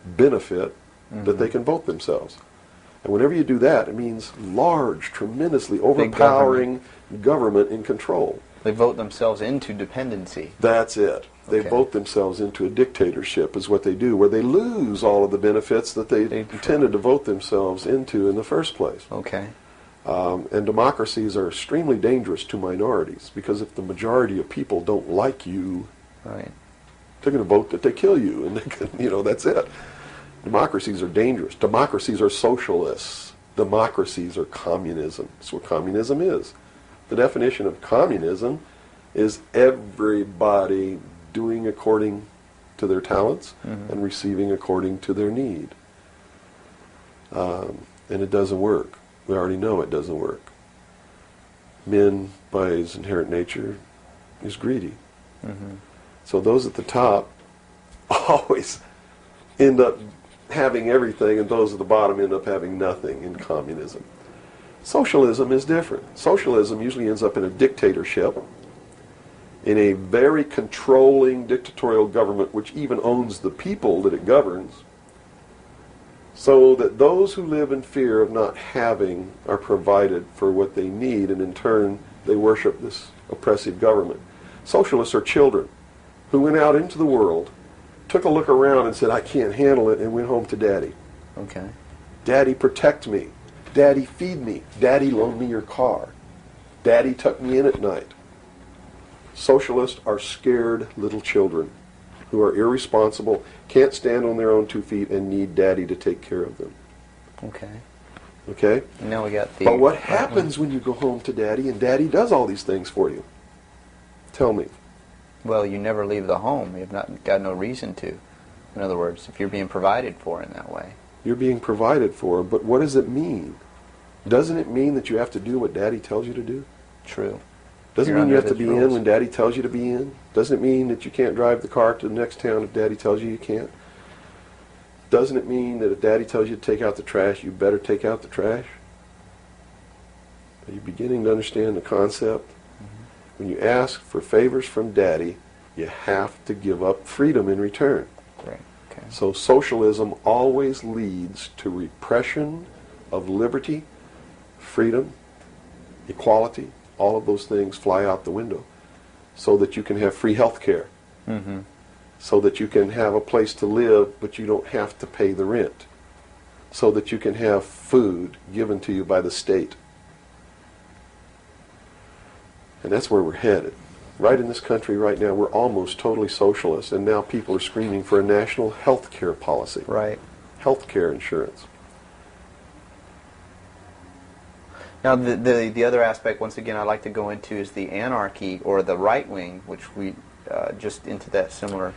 benefit that they can vote themselves. And whenever you do that, it means large, tremendously overpowering government in control. They vote themselves into dependency. That's it. They Okay. vote themselves into a dictatorship is what they do, where they lose all of the benefits that they intended to vote themselves into in the first place. Okay. And democracies are extremely dangerous to minorities, because if the majority of people don't like you, Right. they're going to vote that they kill you, and they can, that's it. Democracies are dangerous. Democracies are socialists. Democracies are communism. That's what communism is. The definition of communism is everybody doing according to their talents and receiving according to their need. And it doesn't work. We already know it doesn't work. Man, by his inherent nature, is greedy. So those at the top always end up having everything, and those at the bottom end up having nothing in communism. Socialism is different. Socialism usually ends up in a dictatorship, in a very controlling dictatorial government which even owns the people that it governs, so that those who live in fear of not having are provided for what they need, and in turn they worship this oppressive government. Socialists are children who went out into the world, took a look around and said, I can't handle it, and went home to Daddy. Okay. Daddy, protect me. Daddy, feed me. Daddy, loan me your car. Daddy, tuck me in at night. Socialists are scared little children who are irresponsible, can't stand on their own 2 feet, and need Daddy to take care of them. Okay. Okay? And now we got the... But what happens when you go home to Daddy and Daddy does all these things for you? Tell me. Well, you never leave the home. You've not got no reason to. In other words, if you're being provided for in that way. You're being provided for, but what does it mean? Doesn't it mean that you have to do what Daddy tells you to do? True. Doesn't You're mean you under have to his be in rules. when Daddy tells you to be in. Doesn't it mean that you can't drive the car to the next town if Daddy tells you you can't. Doesn't it mean that if Daddy tells you to take out the trash, you better take out the trash? Are you beginning to understand the concept? When you ask for favors from Daddy, you have to give up freedom in return. Right. Okay. So socialism always leads to repression of liberty, freedom, equality, all of those things fly out the window so that you can have free health care, so that you can have a place to live but you don't have to pay the rent, so that you can have food given to you by the state. And that's where we're headed. Right in this country right now, we're almost totally socialist, and now people are screaming for a national health care policy. Right. Health care insurance. Now, the other aspect, once again, I'd like to go into is the anarchy or the right wing, which we just into that similar.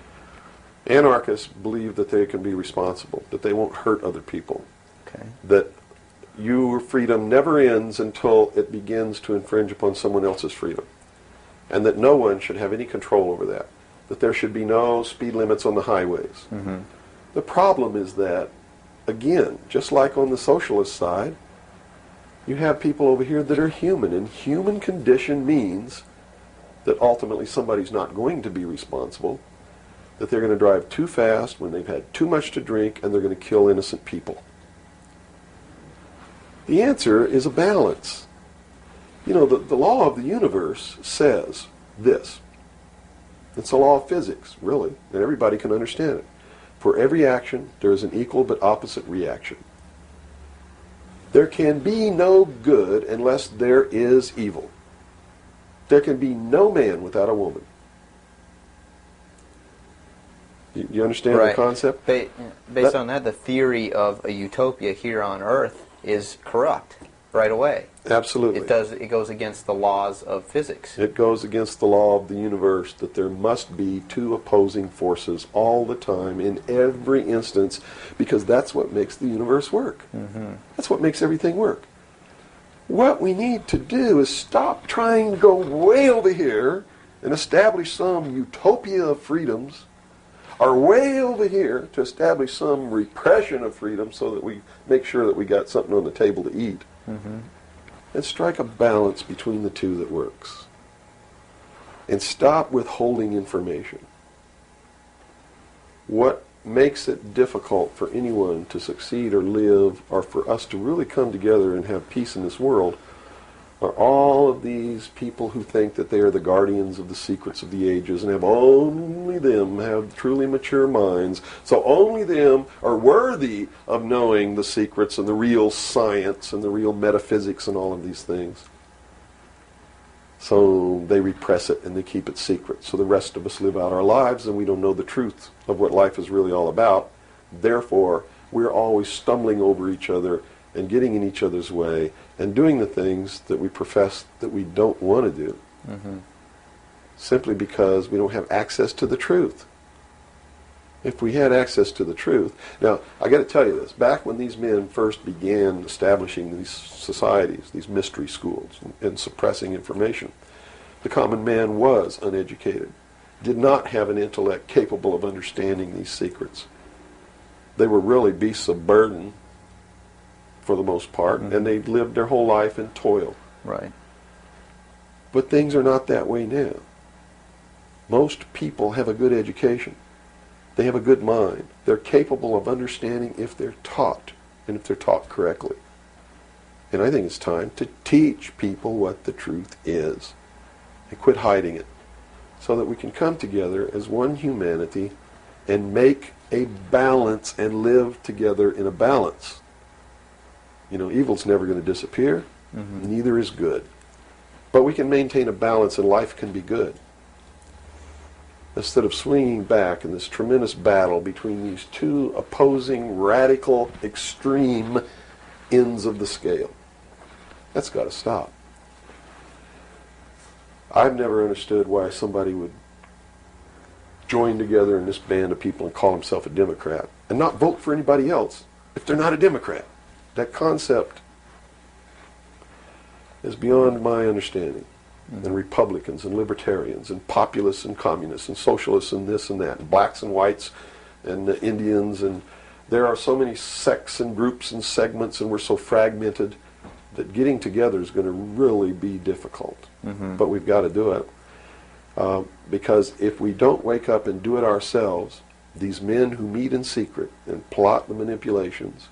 Anarchists believe that they can be responsible, that they won't hurt other people, Okay. that your freedom never ends until it begins to infringe upon someone else's freedom, and that no one should have any control over that there should be no speed limits on the highways. The problem is that, again, just like on the socialist side, you have people over here that are human, and human condition means that ultimately somebody's not going to be responsible, that they're going to drive too fast when they've had too much to drink, and they're going to kill innocent people. The answer is a balance. You know, the law of the universe says this. It's a law of physics, really, and everybody can understand it. For every action, there is an equal but opposite reaction. There can be no good unless there is evil. There can be no man without a woman. You understand the concept? Based on that, the theory of a utopia here on Earth is corrupt right away. Absolutely. It goes against the laws of physics. It goes against the law of the universe that there must be two opposing forces all the time in every instance, because that's what makes the universe work. That's what makes everything work. What we need to do is stop trying to go way over here and establish some utopia of freedoms, or way over here to establish some repression of freedom so that we make sure that we got something on the table to eat. And strike a balance between the two that works. And stop withholding information. What makes it difficult for anyone to succeed or live, or for us to really come together and have peace in this world, are all of these people who think that they are the guardians of the secrets of the ages, and only them have truly mature minds, so only them are worthy of knowing the secrets and the real science and the real metaphysics and all of these things. So they repress it and they keep it secret, so the rest of us live out our lives and we don't know the truth of what life is really all about. Therefore, we're always stumbling over each other and getting in each other's way and doing the things that we profess that we don't want to do, simply because we don't have access to the truth. If we had access to the truth... Now, I got to tell you this. Back when these men first began establishing these societies, these mystery schools, and suppressing information, the common man was uneducated, did not have an intellect capable of understanding these secrets. They were really beasts of burden, for the most part, and they lived their whole life in toil. Right. But things are not that way now. Most people have a good education. They have a good mind. They're capable of understanding if they're taught, and if they're taught correctly. And I think it's time to teach people what the truth is, and quit hiding it, so that we can come together as one humanity and make a balance and live together in a balance. You know, evil's never going to disappear, neither is good. But we can maintain a balance and life can be good. Instead of swinging back in this tremendous battle between these two opposing, radical, extreme ends of the scale. That's got to stop. I've never understood why somebody would join together in this band of people and call himself a Democrat and not vote for anybody else if they're not a Democrat. That concept is beyond my understanding. And Republicans and Libertarians and Populists and Communists and Socialists and this and that, and blacks and whites and Indians, and there are so many sects and groups and segments, and we're so fragmented that getting together is going to really be difficult. But we've got to do it. Because if we don't wake up and do it ourselves, these men who meet in secret and plot the manipulations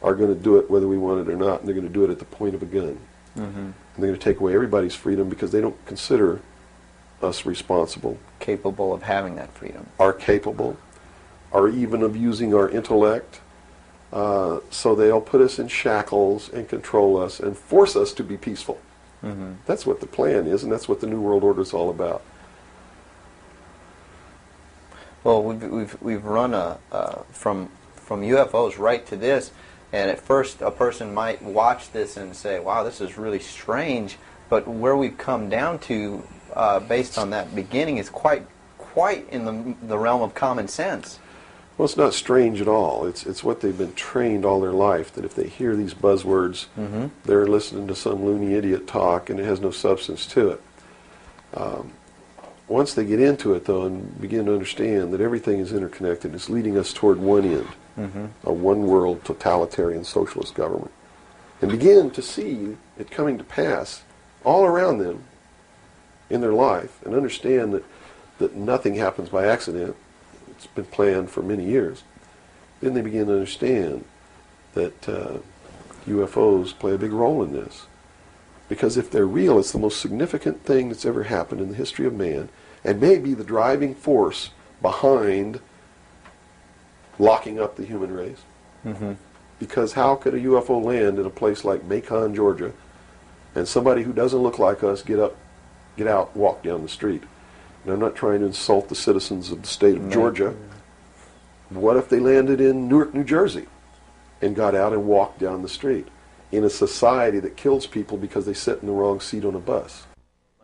are going to do it whether we want it or not, and they're going to do it at the point of a gun. And they're going to take away everybody's freedom because they don't consider us responsible, Capable of having that freedom. are capable, are even of using our intellect. So they'll put us in shackles and control us and force us to be peaceful. Mm-hmm. That's what the plan is, and that's what the New World Order is all about. Well, we've run from UFOs right to this, and at first a person might watch this and say, "Wow, this is really strange." But where we've come down to, based on that beginning, is quite in the realm of common sense. Well, it's not strange at all. It's what they've been trained all their life, that if they hear these buzzwords, Mm-hmm. they're listening to some loony idiot talk, and it has no substance to it. Once they get into it, though, and begin to understand that everything is interconnected, it's leading us toward one end, Mm-hmm. a one-world totalitarian socialist government, and begin to see it coming to pass all around them in their life, and understand that nothing happens by accident. It's been planned for many years. Then they begin to understand that UFOs play a big role in this. Because if they're real, it's the most significant thing that's ever happened in the history of man, and may be the driving force behind locking up the human race. Mm-hmm. Because how could a UFO land in a place like Macon, Georgia, and somebody who doesn't look like us get out, walk down the street? And I'm not trying to insult the citizens of the state of Georgia. What if they landed in Newark, New Jersey, and got out and walked down the street in a society that kills people because they sit in the wrong seat on a bus?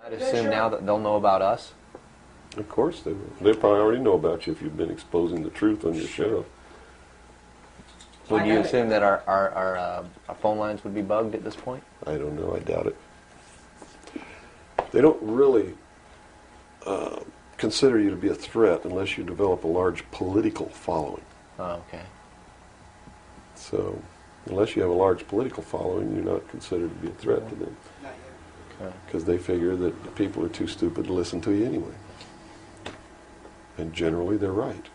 I'd assume now that they'll know about us. Of course they will. They probably already know about you if you've been exposing the truth on your show. Would you assume that our phone lines would be bugged at this point? I don't know. I doubt it. They don't really consider you to be a threat unless you develop a large political following. Oh, okay. So, unless you have a large political following, you're not considered to be a threat to them. Not yet. Okay. Because they figure that the people are too stupid to listen to you anyway. And generally, they're right.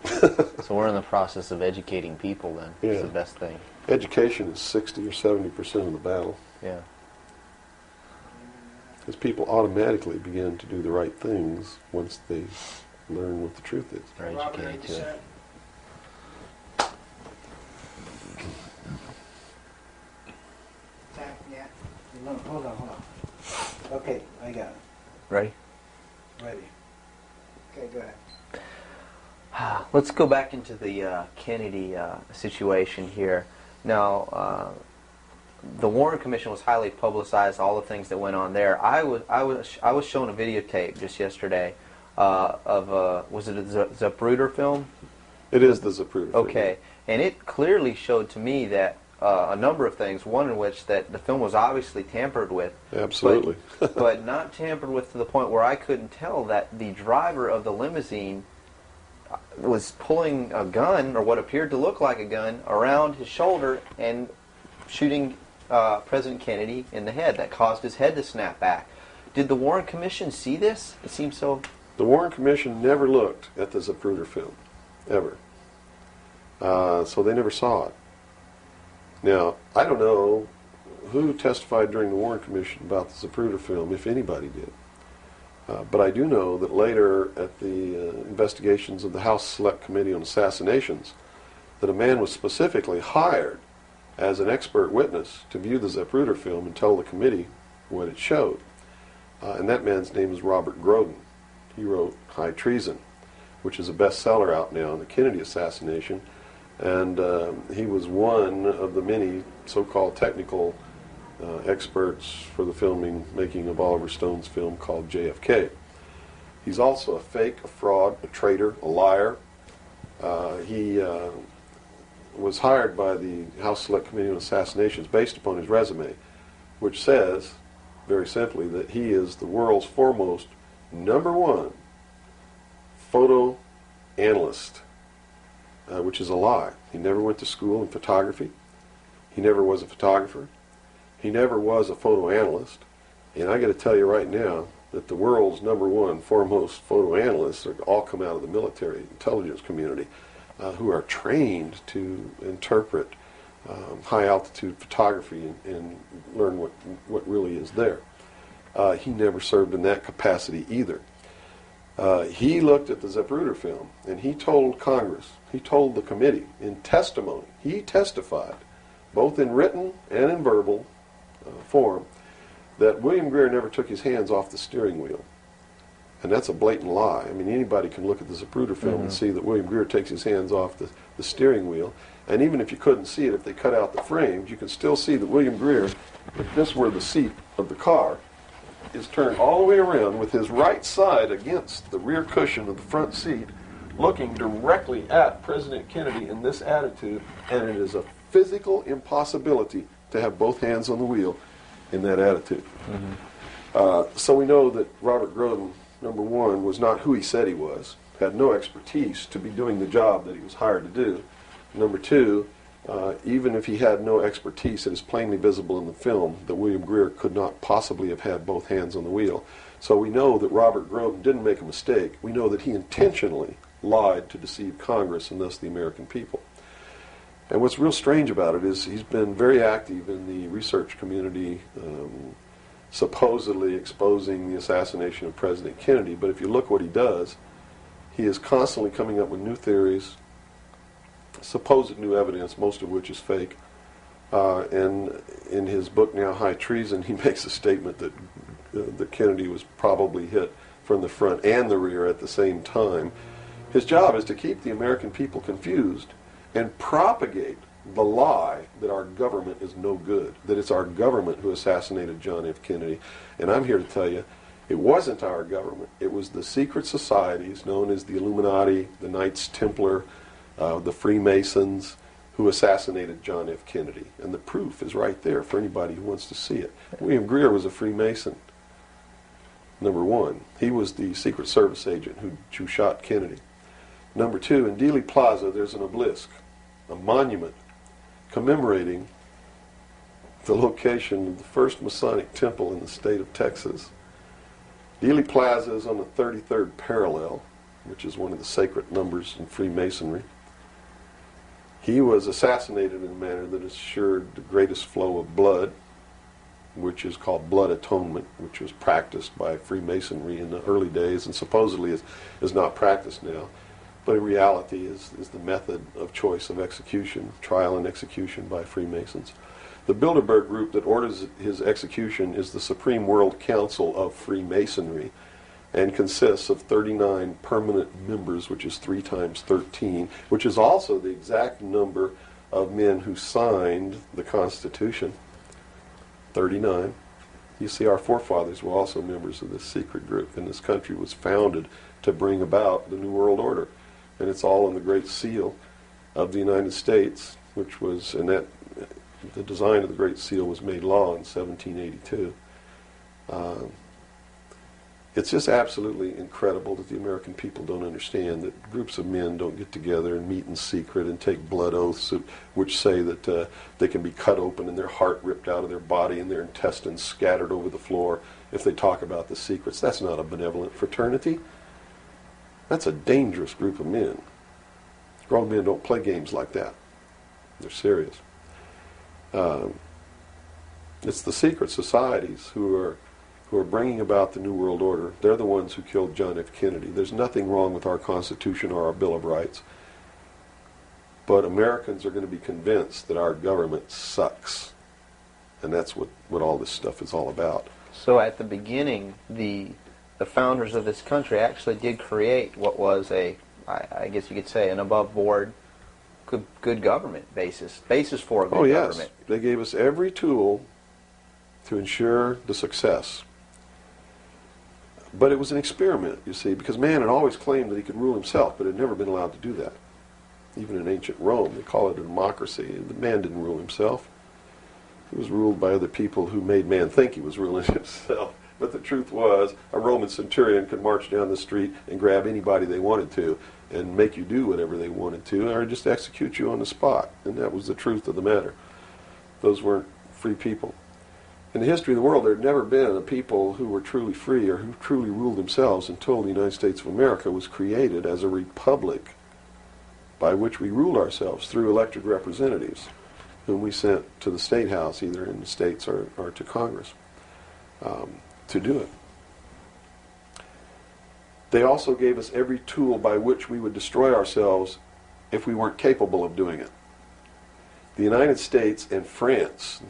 So we're in the process of educating people then. Yeah. It's the best thing. Education is 60 or 70% of the battle. Yeah. Because people automatically begin to do the right things once they learn what the truth is. They're Robert, educated you to it. set? Tap, yeah. No, hold on. Okay, I got it. Ready? Ready. Okay, go ahead. Let's go back into the Kennedy situation here. Now, the Warren Commission was highly publicized. All the things that went on there. I was shown a videotape just yesterday of was it a Zapruder film? It is the Zapruder. Okay, and it clearly showed to me that a number of things. One in which that the film was obviously tampered with. Absolutely. but not tampered with to the point where I couldn't tell that the driver of the limousine was pulling a gun, or what appeared to look like a gun, around his shoulder and shooting President Kennedy in the head. That caused his head to snap back. Did the Warren Commission see this? It seems so. The Warren Commission never looked at the Zapruder film, ever. So they never saw it. Now, I don't know who testified during the Warren Commission about the Zapruder film, if anybody did. But I do know that later at the investigations of the House Select Committee on Assassinations, that a man was specifically hired as an expert witness to view the Zapruder film and tell the committee what it showed. And that man's name is Robert Groden. He wrote High Treason, which is a bestseller out now on the Kennedy assassination. And he was one of the many so-called technical experts for the making of Oliver Stone's film called JFK. He's also a fake, a fraud, a traitor, a liar. He was hired by the House Select Committee on Assassinations based upon his resume, which says, very simply, that he is the world's foremost #1 photo analyst, which is a lie. He never went to school in photography. He never was a photographer. He never was a photo analyst. And I got to tell you right now that the world's #1 foremost photo analysts are all come out of the military intelligence community, who are trained to interpret high altitude photography and learn what really is there. He never served in that capacity either. He looked at the Zapruder film, and he told Congress, he told the committee in testimony, he testified, both in written and in verbal form, that William Greer never took his hands off the steering wheel. And that's a blatant lie. I mean, anybody can look at the Zapruder film and see that William Greer takes his hands off the steering wheel. And even if you couldn't see it, if they cut out the frames, you can still see that William Greer, if this were the seat of the car, is turned all the way around with his right side against the rear cushion of the front seat, looking directly at President Kennedy in this attitude, and it is a physical impossibility to have both hands on the wheel in that attitude. So we know that Robert Groden, number one, was not who he said he was, had no expertise to be doing the job that he was hired to do. Number two, even if he had no expertise, it is plainly visible in the film that William Greer could not possibly have had both hands on the wheel. So we know that Robert Groden didn't make a mistake. We know that he intentionally lied to deceive Congress and thus the American people. And what's real strange about it is he's been very active in the research community, supposedly exposing the assassination of President Kennedy. But if you look what he does, he is constantly coming up with new theories, supposed new evidence, most of which is fake. And in his book now, High Treason, he makes a statement that that Kennedy was probably hit from the front and the rear at the same time. His job is to keep the American people confused and propagate the lie that our government is no good, that it's our government who assassinated John F. Kennedy. And I'm here to tell you, it wasn't our government. It was the secret societies known as the Illuminati, the Knights Templar, the Freemasons, who assassinated John F. Kennedy. And the proof is right there for anybody who wants to see it. William Greer was a Freemason, number one. He was the Secret Service agent who shot Kennedy. Number two, in Dealey Plaza, there's an obelisk, a monument commemorating the location of the first Masonic temple in the state of Texas. Dealey Plaza is on the 33rd parallel, which is one of the sacred numbers in Freemasonry. He was assassinated in a manner that assured the greatest flow of blood, which is called blood atonement, which was practiced by Freemasonry in the early days and supposedly is not practiced now. But in reality is the method of choice of execution, trial and execution by Freemasons. The Bilderberg group that orders his execution is the Supreme World Council of Freemasonry and consists of 39 permanent members, which is 3 times 13, which is also the exact number of men who signed the Constitution, 39. You see, our forefathers were also members of this secret group, and this country was founded to bring about the New World Order. And it's all in the Great Seal of the United States, which was, and that the design of the Great Seal was made law in 1782. It's just absolutely incredible that the American people don't understand that groups of men don't get together and meet in secret and take blood oaths which say that they can be cut open and their heart ripped out of their body and their intestines scattered over the floor if they talk about the secrets. That's not a benevolent fraternity. That's a dangerous group of men. Grown men don't play games like that. They're serious. It's the secret societies who are bringing about the New World Order. They're the ones who killed John F. Kennedy. There's nothing wrong with our Constitution or our Bill of Rights. But Americans are going to be convinced that our government sucks. And that's what all this stuff is all about. So at the beginning, the founders of this country actually did create what was I guess you could say, an above-board, good government basis for a good government. Yes. They gave us every tool to ensure the success. But it was an experiment, you see, because man had always claimed that he could rule himself, but had never been allowed to do that. Even in ancient Rome, they call it a democracy. The man didn't rule himself. He was ruled by other people who made man think he was ruling himself. But the truth was, a Roman centurion could march down the street and grab anybody they wanted to and make you do whatever they wanted to, or just execute you on the spot. And that was the truth of the matter. Those weren't free people. In the history of the world, there had never been a people who were truly free or who truly ruled themselves until the United States of America was created as a republic by which we ruled ourselves through elected representatives whom we sent to the State House, either in the states or to Congress. to do it. They also gave us every tool by which we would destroy ourselves if we weren't capable of doing it. The United States and France,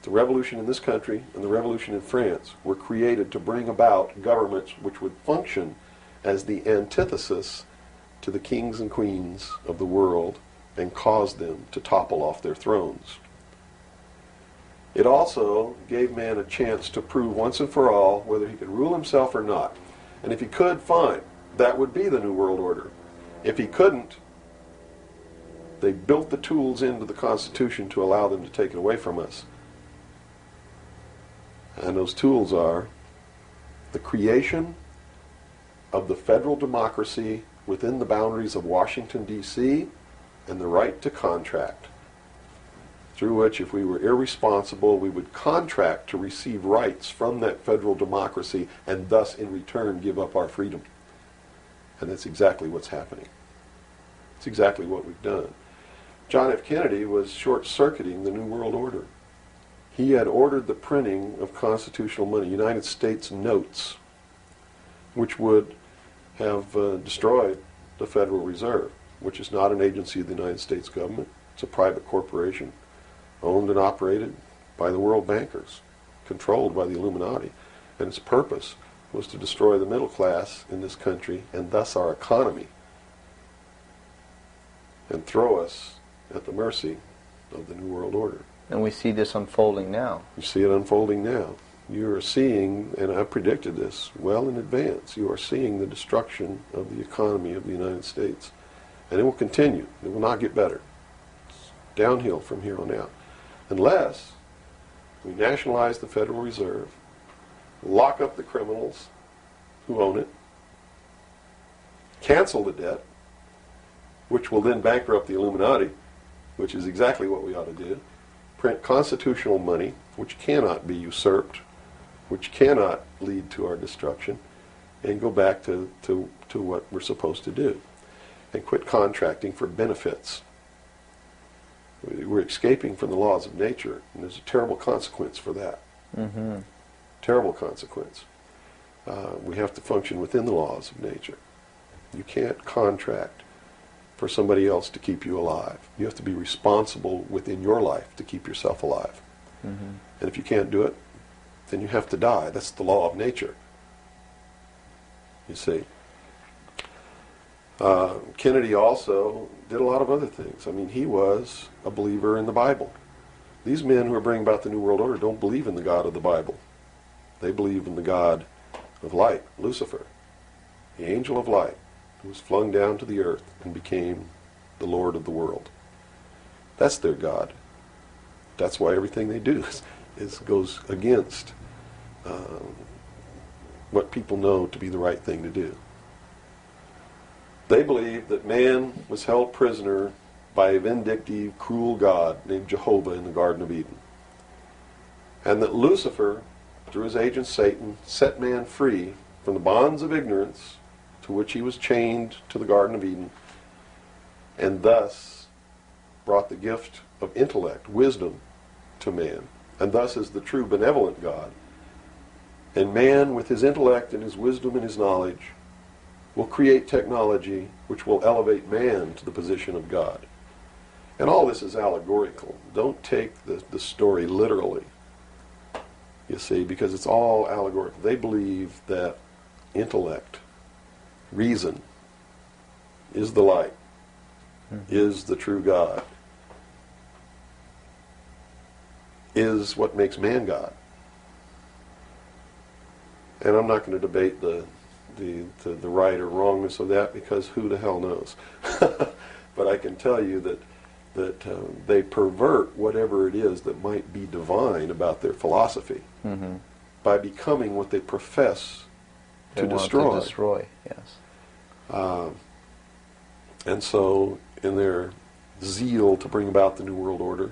the revolution in this country and the revolution in France, were created to bring about governments which would function as the antithesis to the kings and queens of the world and cause them to topple off their thrones. It also gave man a chance to prove once and for all whether he could rule himself or not. And if he could, fine. That would be the New World Order. If he couldn't, they built the tools into the Constitution to allow them to take it away from us. And those tools are the creation of the federal democracy within the boundaries of Washington, D.C., and the right to contract, through which, if we were irresponsible, we would contract to receive rights from that federal democracy and thus, in return, give up our freedom. And that's exactly what's happening. It's exactly what we've done. John F. Kennedy was short-circuiting the New World Order. He had ordered the printing of constitutional money, United States notes, which would have destroyed the Federal Reserve, which is not an agency of the United States government. It's a private corporation owned and operated by the world bankers, controlled by the Illuminati. And its purpose was to destroy the middle class in this country and thus our economy, and throw us at the mercy of the New World Order. And we see this unfolding now. You see it unfolding now. You are seeing, and I predicted this well in advance, you are seeing the destruction of the economy of the United States. And it will continue. It will not get better. It's downhill from here on out. Unless we nationalize the Federal Reserve, lock up the criminals who own it, cancel the debt, which will then bankrupt the Illuminati, which is exactly what we ought to do, print constitutional money, which cannot be usurped, which cannot lead to our destruction, and go back to what we're supposed to do, and quit contracting for benefits. We're escaping from the laws of nature, and there's a terrible consequence for that. Mm-hmm. Terrible consequence. We have to function within the laws of nature. You can't contract for somebody else to keep you alive. You have to be responsible within your life to keep yourself alive. Mm-hmm. And if you can't do it, then you have to die. That's the law of nature. You see. Kennedy also did a lot of other things. I mean, he was a believer in the Bible. These men who are bringing about the New World Order don't believe in the God of the Bible. They believe in the God of light, Lucifer, the angel of light, who was flung down to the earth and became the Lord of the world. That's their God. That's why everything they do goes against what people know to be the right thing to do. They believe that man was held prisoner by a vindictive, cruel God named Jehovah in the Garden of Eden. And that Lucifer, through his agent Satan, set man free from the bonds of ignorance to which he was chained to the Garden of Eden, and thus brought the gift of intellect, wisdom, to man, and thus is the true benevolent God. And man, with his intellect and his wisdom and his knowledge, will create technology which will elevate man to the position of God. And all this is allegorical. Don't take the story literally, you see, because it's all allegorical. They believe that intellect, reason, is the light, is the true God, is what makes man God. And I'm not going to debate the right or wrongness of that, because who the hell knows? But I can tell you that they pervert whatever it is that might be divine about their philosophy by becoming what they profess They to want destroy. To destroy, yes. And so, in their zeal to bring about the New World Order,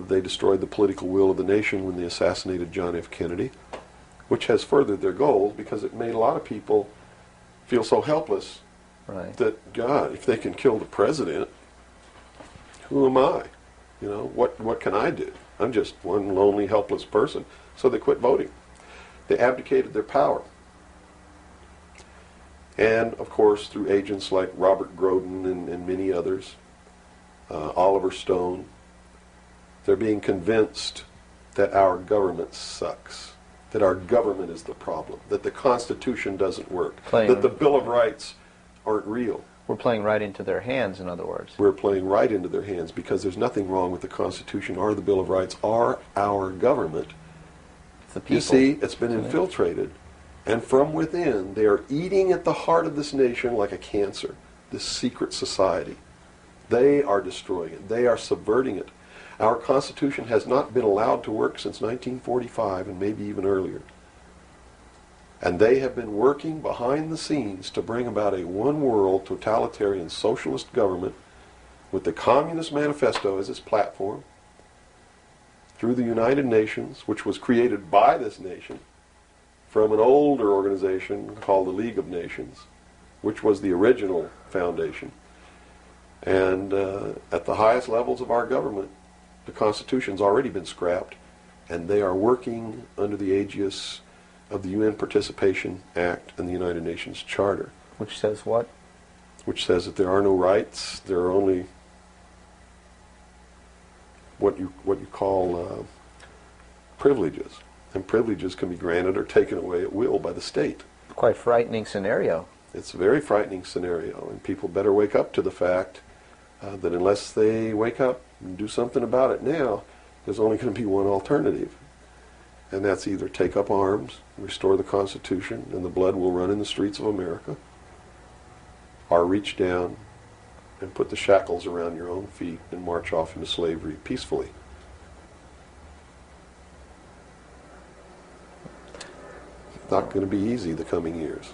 they destroyed the political will of the nation when they assassinated John F. Kennedy, which has furthered their goals because it made a lot of people feel so helpless Right. that, God, if they can kill the president, who am I? You know, what can I do? I'm just one lonely, helpless person. So they quit voting. They abdicated their power. And, of course, through agents like Robert Groden and many others, Oliver Stone, they're being convinced that our government sucks, that our government is the problem, that the Constitution doesn't work, that the Bill of Rights aren't real. We're playing right into their hands, in other words. We're playing right into their hands because there's nothing wrong with the Constitution or the Bill of Rights or our government. It's the people. You see, it's been infiltrated. And from within, they are eating at the heart of this nation like a cancer, this secret society. They are destroying it. They are subverting it. Our Constitution has not been allowed to work since 1945 and maybe even earlier. And they have been working behind the scenes to bring about a one-world totalitarian socialist government with the Communist Manifesto as its platform through the United Nations, which was created by this nation from an older organization called the League of Nations, which was the original foundation. And at the highest levels of our government, the Constitution's already been scrapped, and they are working under the aegis of the UN Participation Act and the United Nations Charter. Which says what? Which says that there are no rights, there are only what you call privileges. And privileges can be granted or taken away at will by the state. Quite frightening scenario. It's a very frightening scenario, and people better wake up to the fact that unless they wake up and do something about it now, there's only going to be one alternative. And that's either take up arms, restore the Constitution, and the blood will run in the streets of America, or reach down and put the shackles around your own feet and march off into slavery peacefully. Not going to be easy the coming years.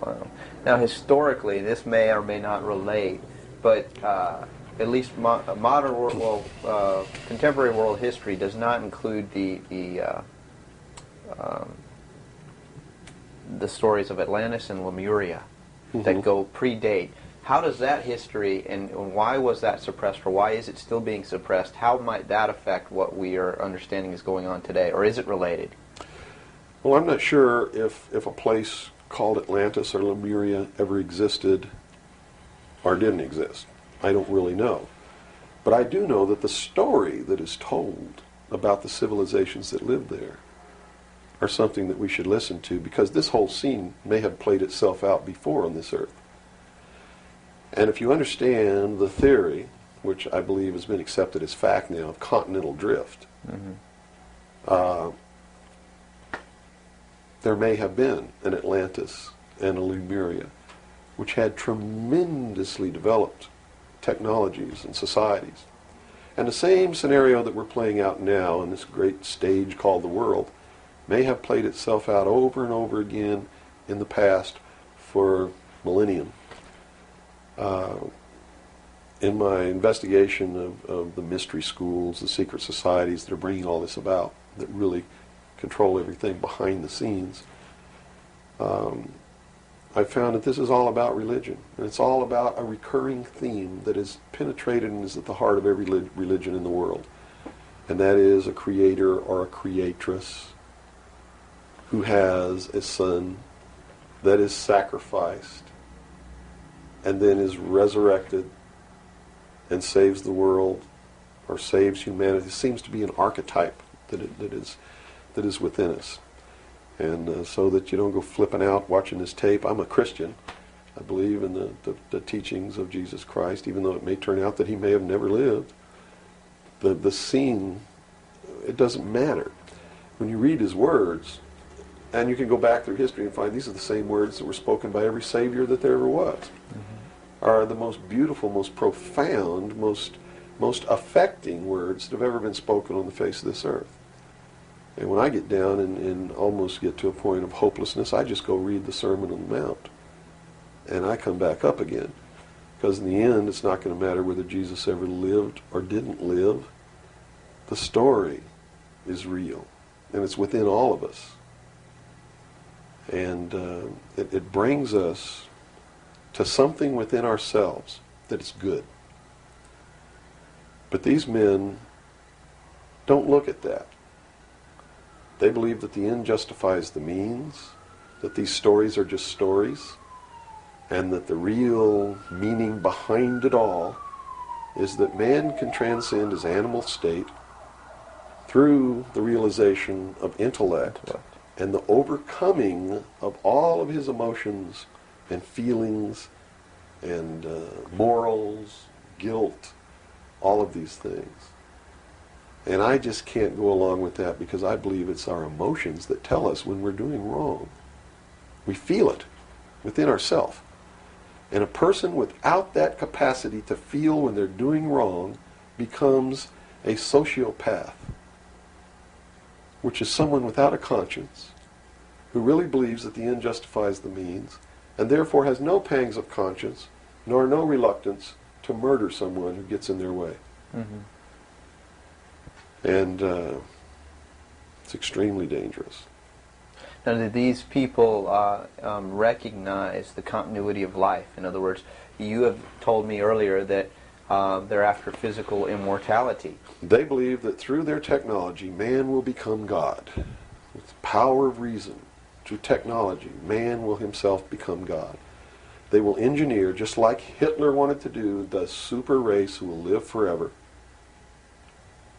Wow. Now, historically, this may or may not relate, but at least modern world, contemporary world history does not include the stories of Atlantis and Lemuria that go predate. How does that history, and why was that suppressed, or why is it still being suppressed? How might that affect what we are understanding is going on today, or is it related? Well, I'm not sure if a place called Atlantis or Lemuria ever existed or didn't exist. I don't really know. But I do know that the story that is told about the civilizations that lived there are something that we should listen to, because this whole scene may have played itself out before on this earth. And if you understand the theory, which I believe has been accepted as fact now, of continental drift, there may have been an Atlantis and a Lemuria, which had tremendously developed technologies and societies. And the same scenario that we're playing out now in this great stage called the world may have played itself out over and over again in the past for millennium. In my investigation of the mystery schools, the secret societies that are bringing all this about, that really control everything behind the scenes, I found that this is all about religion. And it's all about a recurring theme that is penetrated and is at the heart of every religion in the world. And that is a creator or a creatress who has a son that is sacrificed and then is resurrected and saves the world or saves humanity. It seems to be an archetype that is within us. And so that you don't go flipping out watching this tape. I'm a Christian. I believe in the teachings of Jesus Christ, even though it may turn out that he may have never lived. The scene, it doesn't matter. When you read his words, and you can go back through history and find these are the same words that were spoken by every Savior that there ever was, are the most beautiful, most profound, most affecting words that have ever been spoken on the face of this earth. And when I get down and almost get to a point of hopelessness, I just go read the Sermon on the Mount. And I come back up again. Because in the end, it's not going to matter whether Jesus ever lived or didn't live. The story is real. And it's within all of us. And it brings us to something within ourselves that is good. But these men don't look at that. They believe that the end justifies the means, that these stories are just stories, and that the real meaning behind it all is that man can transcend his animal state through the realization of intellect and the overcoming of all of his emotions and feelings and morals, guilt, all of these things. And I just can't go along with that because I believe it's our emotions that tell us when we're doing wrong. We feel it within ourselves. And a person without that capacity to feel when they're doing wrong becomes a sociopath, which is someone without a conscience who really believes that the end justifies the means and therefore has no pangs of conscience nor no reluctance to murder someone who gets in their way. Mm-hmm. And it's extremely dangerous. Now, do these people recognize the continuity of life? In other words, you have told me earlier that they're after physical immortality. They believe that through their technology, man will become God. With the power of reason, through technology, man will himself become God. They will engineer, just like Hitler wanted to do, the super race who will live forever.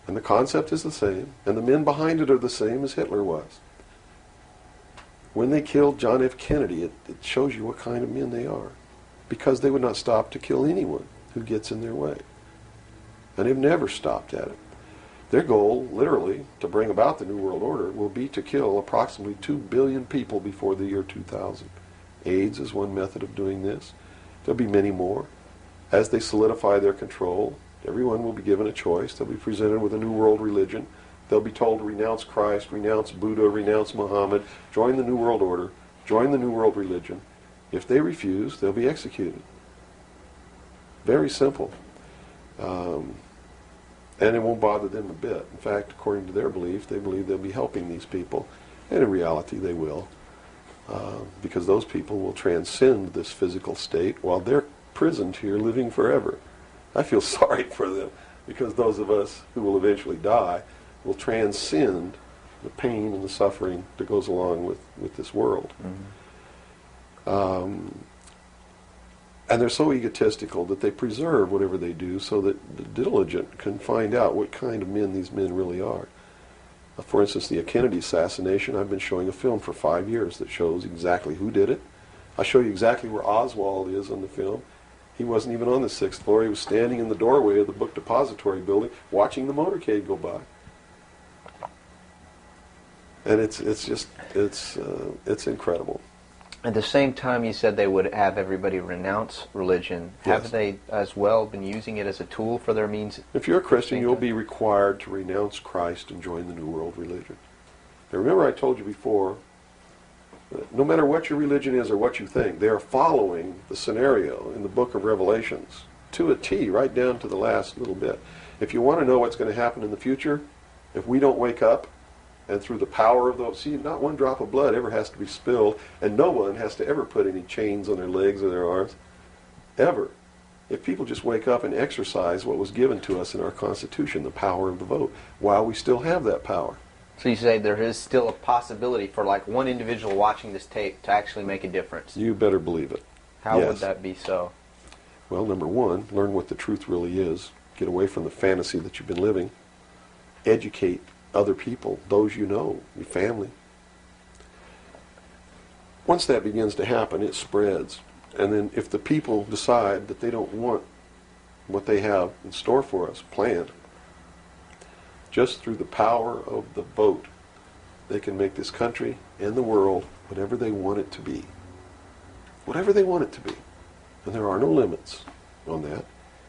And the concept is the same, and the men behind it are the same as Hitler was. When they killed John F. Kennedy, it shows you what kind of men they are. Because they would not stop to kill anyone who gets in their way. And they've never stopped at it. Their goal, literally, to bring about the New World Order will be to kill approximately 2 billion people before the year 2000. AIDS is one method of doing this. There'll be many more. As they solidify their control, everyone will be given a choice. They'll be presented with a new world religion. They'll be told to renounce Christ, renounce Buddha, renounce Muhammad, join the New World Order, join the New World Religion. If they refuse, they'll be executed. Very simple. And it won't bother them a bit. In fact, according to their belief, they believe they'll be helping these people. And in reality, they will. Because those people will transcend this physical state while they're prisoned here living forever. I feel sorry for them because those of us who will eventually die will transcend the pain and the suffering that goes along with this world. Mm-hmm. And they're so egotistical that they preserve whatever they do so that the diligent can find out what kind of men these men really are. For instance, the Kennedy assassination, I've been showing a film for 5 years that shows exactly who did it. I show you exactly where Oswald is on the film. He wasn't even on the 6th floor. He was standing in the doorway of the book depository building watching the motorcade go by. And it's incredible. At the same time, you said they would have everybody renounce religion. Yes. Have they as well been using it as a tool for their means? If you're a Christian, you'll be required to renounce Christ and join the New World Religion. Now remember I told you before, no matter what your religion is or what you think, they are following the scenario in the book of Revelations to a T, right down to the last little bit. If you want to know what's going to happen in the future, if we don't wake up, and through the power of those, see, not one drop of blood ever has to be spilled, and no one has to ever put any chains on their legs or their arms, ever. If people just wake up and exercise what was given to us in our Constitution, the power of the vote, while we still have that power. So you say there is still a possibility for like one individual watching this tape to actually make a difference. You better believe it. How Yes. would that be so? Well, number one, learn what the truth really is. Get away from the fantasy that you've been living. Educate other people, those you know, your family. Once that begins to happen, it spreads. And then if the people decide that they don't want what they have in store for us planned, just through the power of the vote, they can make this country and the world whatever they want it to be. Whatever they want it to be. And there are no limits on that,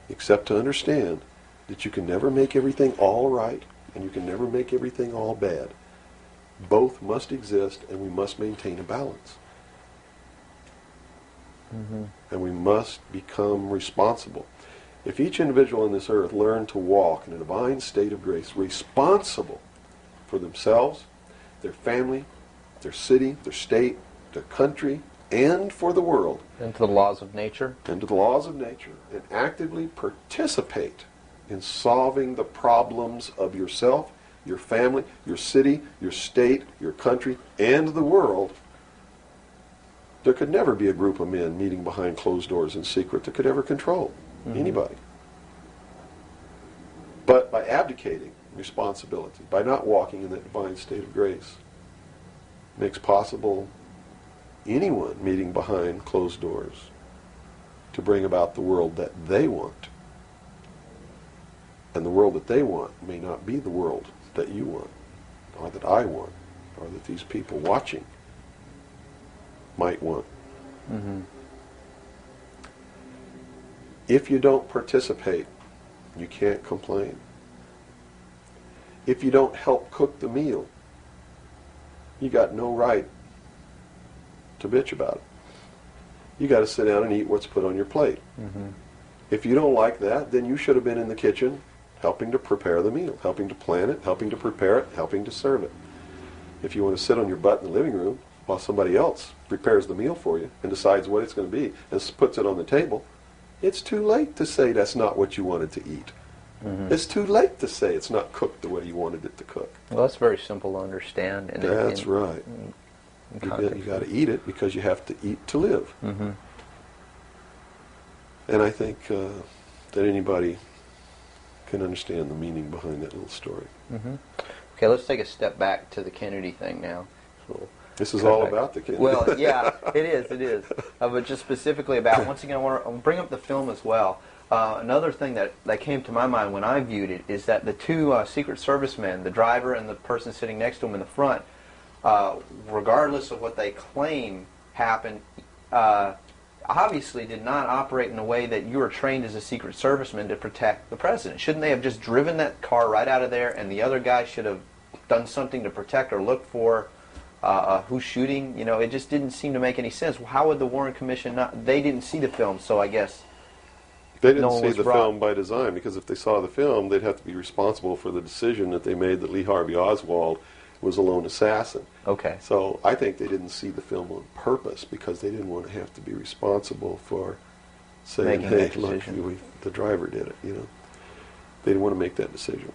except to understand that you can never make everything all right, and you can never make everything all bad. Both must exist, and we must maintain a balance. Mm-hmm. And we must become responsible. If each individual on this earth learned to walk in a divine state of grace, responsible for themselves, their family, their city, their state, their country, and for the world, And to the laws of nature? and to the laws of nature, and actively participate in solving the problems of yourself, your family, your city, your state, your country, and the world, there could never be a group of men meeting behind closed doors in secret that could ever control anybody. But by abdicating responsibility, by not walking in that divine state of grace, makes possible anyone meeting behind closed doors to bring about the world that they want. And the world that they want may not be the world that you want, or that I want, or that these people watching might want. If you don't participate, you can't complain. If you don't help cook the meal, you got no right to bitch about it. You got to sit down and eat what's put on your plate. If you don't like that, then you should have been in the kitchen helping to prepare the meal, helping to plan it, helping to prepare it, helping to serve it. If you want to sit on your butt in the living room while somebody else prepares the meal for you and decides what it's going to be and puts it on the table, it's too late to say that's not what you wanted to eat. It's too late to say it's not cooked the way you wanted it to cook. Well, that's very simple to understand. That's right. You got to eat it because you have to eat to live. And I think that anybody can understand the meaning behind that little story. Okay, let's take a step back to the Kennedy thing now. This is all about the Kennedy. Well, yeah, it is. But just specifically about, once again, I want to bring up the film as well. Another thing that came to my mind when I viewed it is that the two Secret Service men, the driver and the person sitting next to him in the front, regardless of what they claim happened, obviously did not operate in a way that you were trained as a Secret Serviceman to protect the president. Shouldn't they have just driven that car right out of there, and the other guy should have done something to protect or look for who's shooting? You know, it just didn't seem to make any sense. How would the Warren Commission not? They didn't see the film, so I guess they didn't see the film by design, because if they saw the film, they'd have to be responsible for the decision that they made that Lee Harvey Oswald was a lone assassin. Okay. So I think they didn't see the film on purpose because they didn't want to have to be responsible for saying, "Hey, look, the driver did it." You know, they didn't want to make that decision.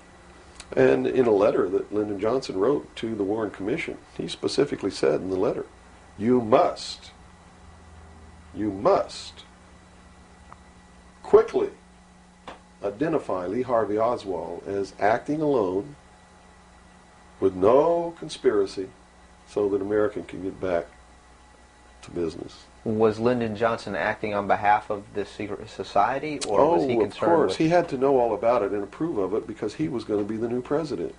And in a letter that Lyndon Johnson wrote to the Warren Commission, he specifically said in the letter, you must quickly identify Lee Harvey Oswald as acting alone with no conspiracy so that America can get back to business. Was Lyndon Johnson acting on behalf of this secret society, or was he concerned of course. He had to know all about it and approve of it because he was going to be the new president.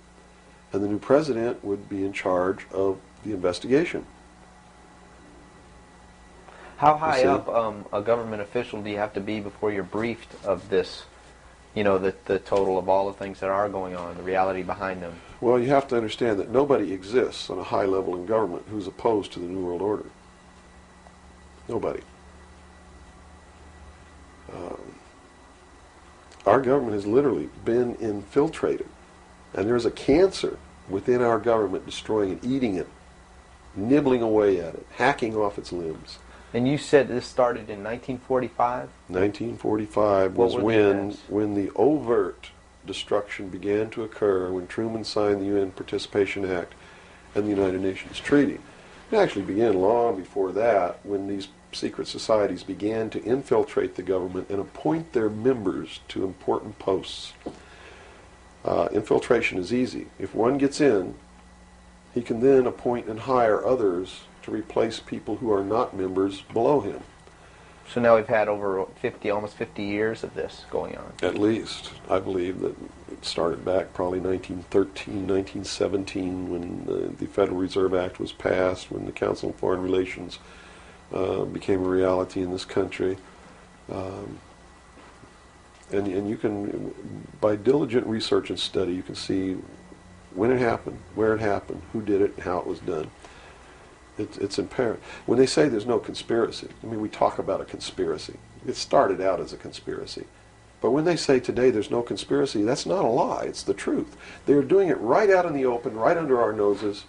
And the new president would be in charge of the investigation. How high up a government official do you have to be before you're briefed of this, you know, the total of all the things that are going on, the reality behind them? Well, you have to understand that nobody exists on a high level in government who's opposed to the New World Order. Nobody. Our government has literally been infiltrated, and there's a cancer within our government destroying it, eating it, nibbling away at it, hacking off its limbs. And you said this started in 1945? 1945 was when the overt destruction began to occur, when Truman signed the UN Participation Act and the United Nations Treaty. It actually began long before that, when these secret societies began to infiltrate the government and appoint their members to important posts. Infiltration is easy. If one gets in, he can then appoint and hire others to replace people who are not members below him. So now we've had over 50, almost 50 years of this going on. At least. I believe that it started back probably 1913, 1917, when the Federal Reserve Act was passed, when the Council on Foreign Relations became a reality in this country. And you can, by diligent research and study, you can see when it happened, where it happened, who did it, and how it was done. It's apparent. When they say there's no conspiracy, I mean, we talk about a conspiracy. It started out as a conspiracy. But when they say today there's no conspiracy, that's not a lie. It's the truth. They're doing it right out in the open, right under our noses,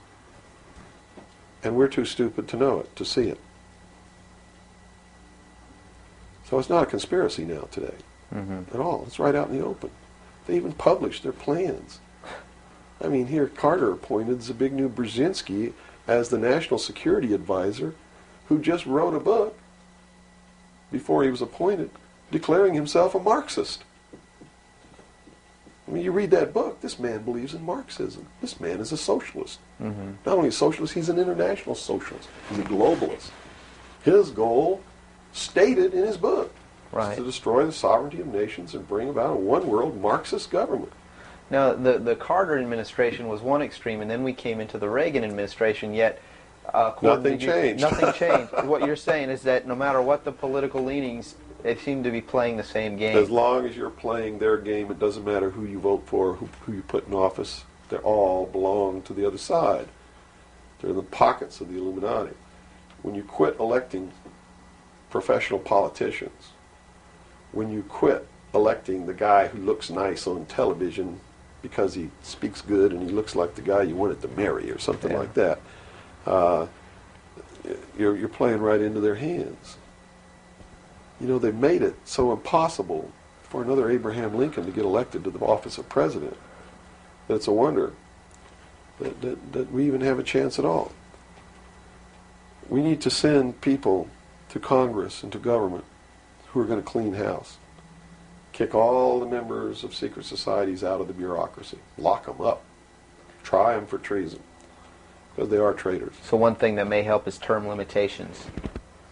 and we're too stupid to know it, to see it. So it's not a conspiracy now today at all. It's right out in the open. They even publish their plans. I mean, here Carter appointed Zbigniew Brzezinski as the National Security Advisor, who just wrote a book before he was appointed declaring himself a Marxist. I mean, you read that book, this man believes in Marxism. This man is a socialist. Mm-hmm. Not only a socialist, he's an international socialist. He's a globalist. His goal, stated in his book, is to destroy the sovereignty of nations and bring about a one-world Marxist government. Now, the Carter administration was one extreme, and then we came into the Reagan administration, yet nothing changed. Nothing changed. What you're saying is that no matter what the political leanings, they seem to be playing the same game. As long as you're playing their game, it doesn't matter who you vote for, who you put in office. They all belong to the other side. They're in the pockets of the Illuminati. When you quit electing professional politicians, when you quit electing the guy who looks nice on television because he speaks good and he looks like the guy you wanted to marry or something like that, you're playing right into their hands. You know, they've made it so impossible for another Abraham Lincoln to get elected to the office of president that it's a wonder that we even have a chance at all. We need to send people to Congress and to government who are going to clean house. Kick all the members of secret societies out of the bureaucracy. Lock them up. Try them for treason. Because they are traitors. So one thing that may help is term limitations.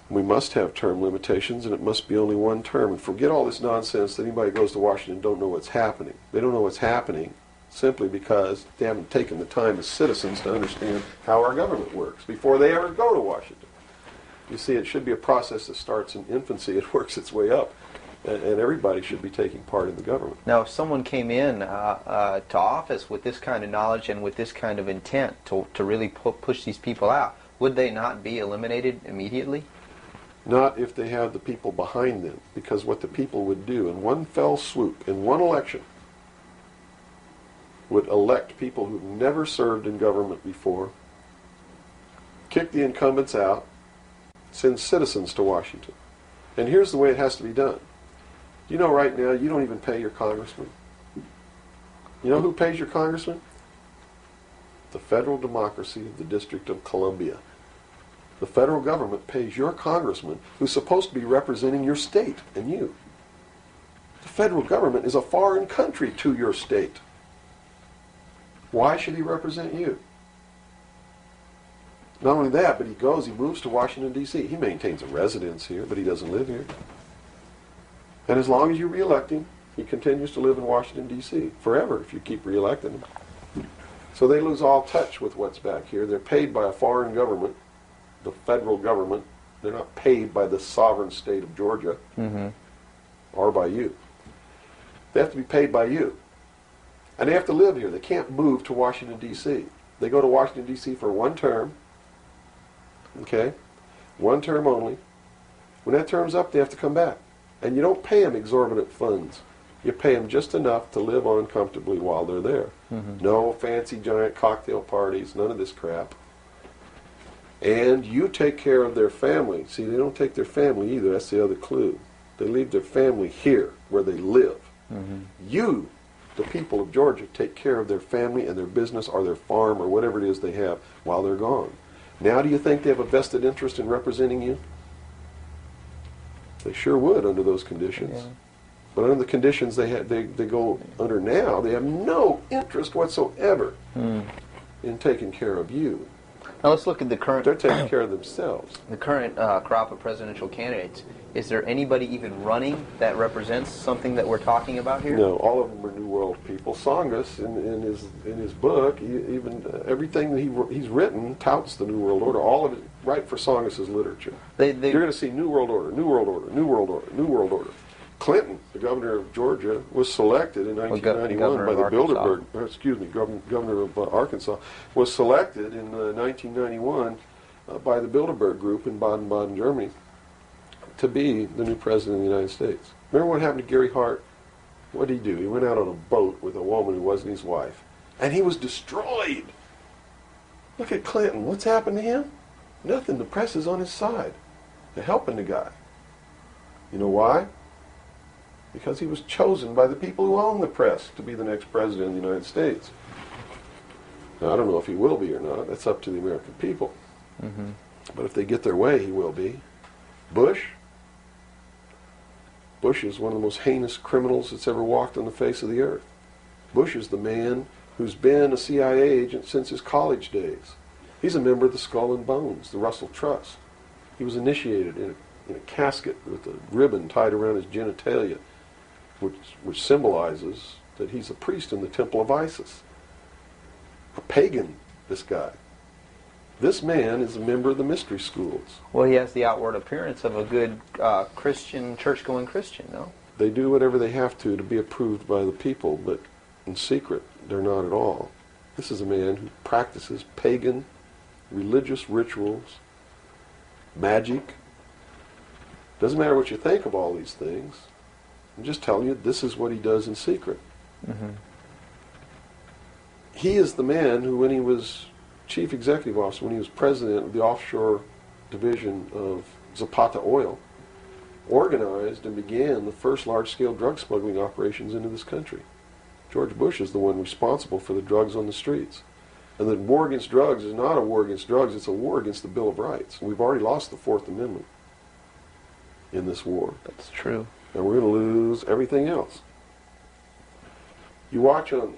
We must have term limitations, and it must be only one term. And forget all this nonsense that anybody goes to Washington and don't know what's happening. They don't know what's happening simply because they haven't taken the time as citizens to understand how our government works before they ever go to Washington. You see, it should be a process that starts in infancy. It works its way up. And everybody should be taking part in the government. Now, if someone came in to office with this kind of knowledge and with this kind of intent to really push these people out, would they not be eliminated immediately? Not if they have the people behind them, because what the people would do in one fell swoop, in one election, would elect people who've never served in government before, kick the incumbents out, send citizens to Washington. And here's the way it has to be done. You know, right now, you don't even pay your congressman. You know who pays your congressman? The federal democracy of the District of Columbia. The federal government pays your congressman, who's supposed to be representing your state and you. The federal government is a foreign country to your state. Why should he represent you? Not only that, but he moves to Washington, D.C. He maintains a residence here, but he doesn't live here. And as long as you re-elect him, he continues to live in Washington, D.C. forever if you keep re-electing him. So they lose all touch with what's back here. They're paid by a foreign government, the federal government. They're not paid by the sovereign state of Georgia or by you. They have to be paid by you. And they have to live here. They can't move to Washington, D.C. They go to Washington, D.C. for one term. Okay? One term only. When that term's up, they have to come back. And you don't pay them exorbitant funds. You pay them just enough to live on comfortably while they're there. No fancy giant cocktail parties, none of this crap. And you take care of their family. See, they don't take their family either. That's the other clue. They leave their family here where they live. You, the people of Georgia, take care of their family and their business or their farm or whatever it is they have while they're gone. Now do you think they have a vested interest in representing you? They sure would under those conditions. Yeah. But under the conditions they go under now, they have no interest whatsoever in taking care of you. Now let's look at the current... They're taking care of themselves. The current crop of presidential candidates. Is there anybody even running that represents something that we're talking about here? No, all of them are New World people. Tsongas, in his book, everything that he's written touts the New World Order. All of it, right for Tsongas' literature. You're going to see New World Order, New World Order, New World Order, New World Order. Clinton, the governor of Georgia, was selected in 1991 by the Bilderberg. Governor of Arkansas was selected in 1991 by the Bilderberg Group in Baden-Baden, Germany, to be the new president of the United States. Remember what happened to Gary Hart? What did he do? He went out on a boat with a woman who wasn't his wife, and he was destroyed. Look at Clinton. What's happened to him? Nothing. The press is on his side. They're helping the guy. You know why? Because he was chosen by the people who own the press to be the next president of the United States. Now, I don't know if he will be or not. That's up to the American people. Mm-hmm. But if they get their way, he will be. Bush is one of the most heinous criminals that's ever walked on the face of the earth. Bush is the man who's been a CIA agent since his college days. He's a member of the Skull and Bones, the Russell Trust. He was initiated in a casket with a ribbon tied around his genitalia, which symbolizes that he's a priest in the temple of Isis. A pagan, this guy. This man is a member of the mystery schools. Well, he has the outward appearance of a good Christian, church-going Christian, no? They do whatever they have to be approved by the people, but in secret, they're not at all. This is a man who practices pagan religious rituals, magic. Doesn't matter what you think of all these things. I'm just telling you, this is what he does in secret. Mm-hmm. He is the man who, when he was chief executive officer, when he was president of the offshore division of Zapata Oil, organized and began the first large-scale drug smuggling operations into this country. George Bush is the one responsible for the drugs on the streets. And the war against drugs is not a war against drugs, it's a war against the Bill of Rights. We've already lost the Fourth Amendment in this war. That's true. And we're going to lose everything else. You watch on,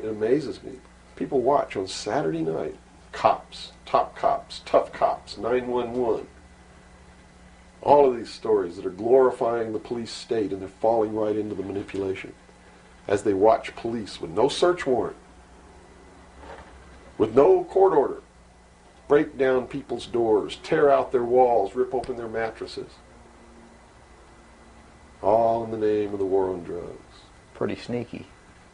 it amazes me, people watch on Saturday night, cops, top cops, tough cops, 911. All of these stories that are glorifying the police state, and they're falling right into the manipulation as they watch police with no search warrant, with no court order, break down people's doors, tear out their walls, rip open their mattresses. All in the name of the war on drugs. Pretty sneaky.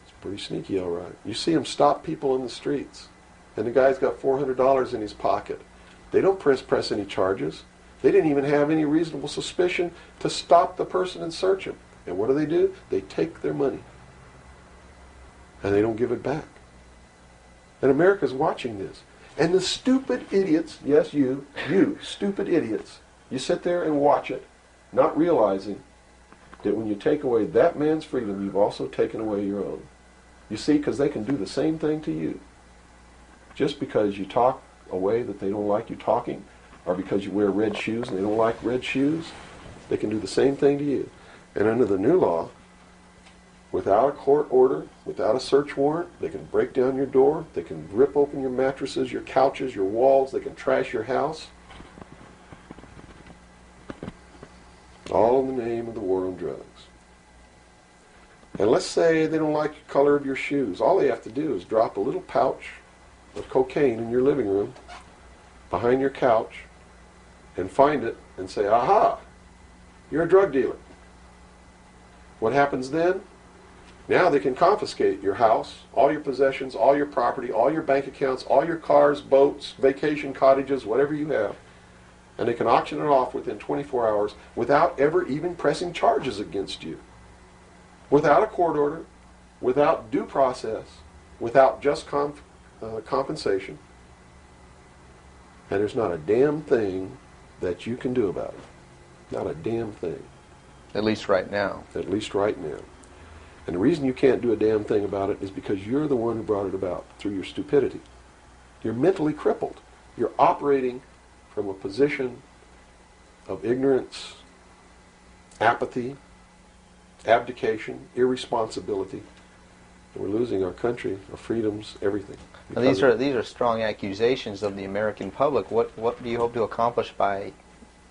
It's pretty sneaky, all right. You see them stop people in the streets, and the guy's got $400 in his pocket. They don't press any charges. They didn't even have any reasonable suspicion to stop the person and search him. And what do? They take their money, and they don't give it back. And America's watching this. And the stupid idiots, yes, you stupid idiots, you sit there and watch it, not realizing that when you take away that man's freedom, you've also taken away your own. You see, because they can do the same thing to you. Just because you talk a way that they don't like you talking, or because you wear red shoes and they don't like red shoes, they can do the same thing to you. And under the new law, without a court order, without a search warrant, they can break down your door, they can rip open your mattresses, your couches, your walls, they can trash your house. All in the name of the war on drugs. And let's say they don't like the color of your shoes. All they have to do is drop a little pouch of cocaine in your living room, behind your couch, and find it and say, aha, you're a drug dealer. What happens then? Now they can confiscate your house, all your possessions, all your property, all your bank accounts, all your cars, boats, vacation cottages, whatever you have. And they can auction it off within 24 hours without ever even pressing charges against you. Without a court order, without due process, without just compensation. And there's not a damn thing that you can do about it. Not a damn thing. At least right now. At least right now. And the reason you can't do a damn thing about it is because you're the one who brought it about through your stupidity. You're mentally crippled. You're operating from a position of ignorance, apathy, abdication, irresponsibility. And we're losing our country, our freedoms, everything. Now, these are strong accusations of the American public. What do you hope to accomplish by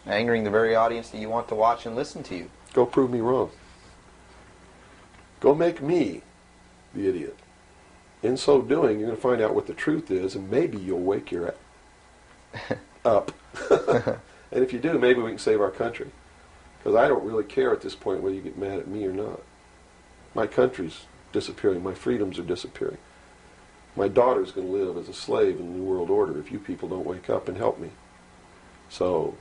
angering the very audience that you want to watch and listen to you? Go prove me wrong. Go make me the idiot. In so doing, you're going to find out what the truth is, and maybe you'll wake your up. And if you do, maybe we can save our country. Because I don't really care at this point whether you get mad at me or not. My country's disappearing. My freedoms are disappearing. My daughter's going to live as a slave in the New World Order if you people don't wake up and help me. So,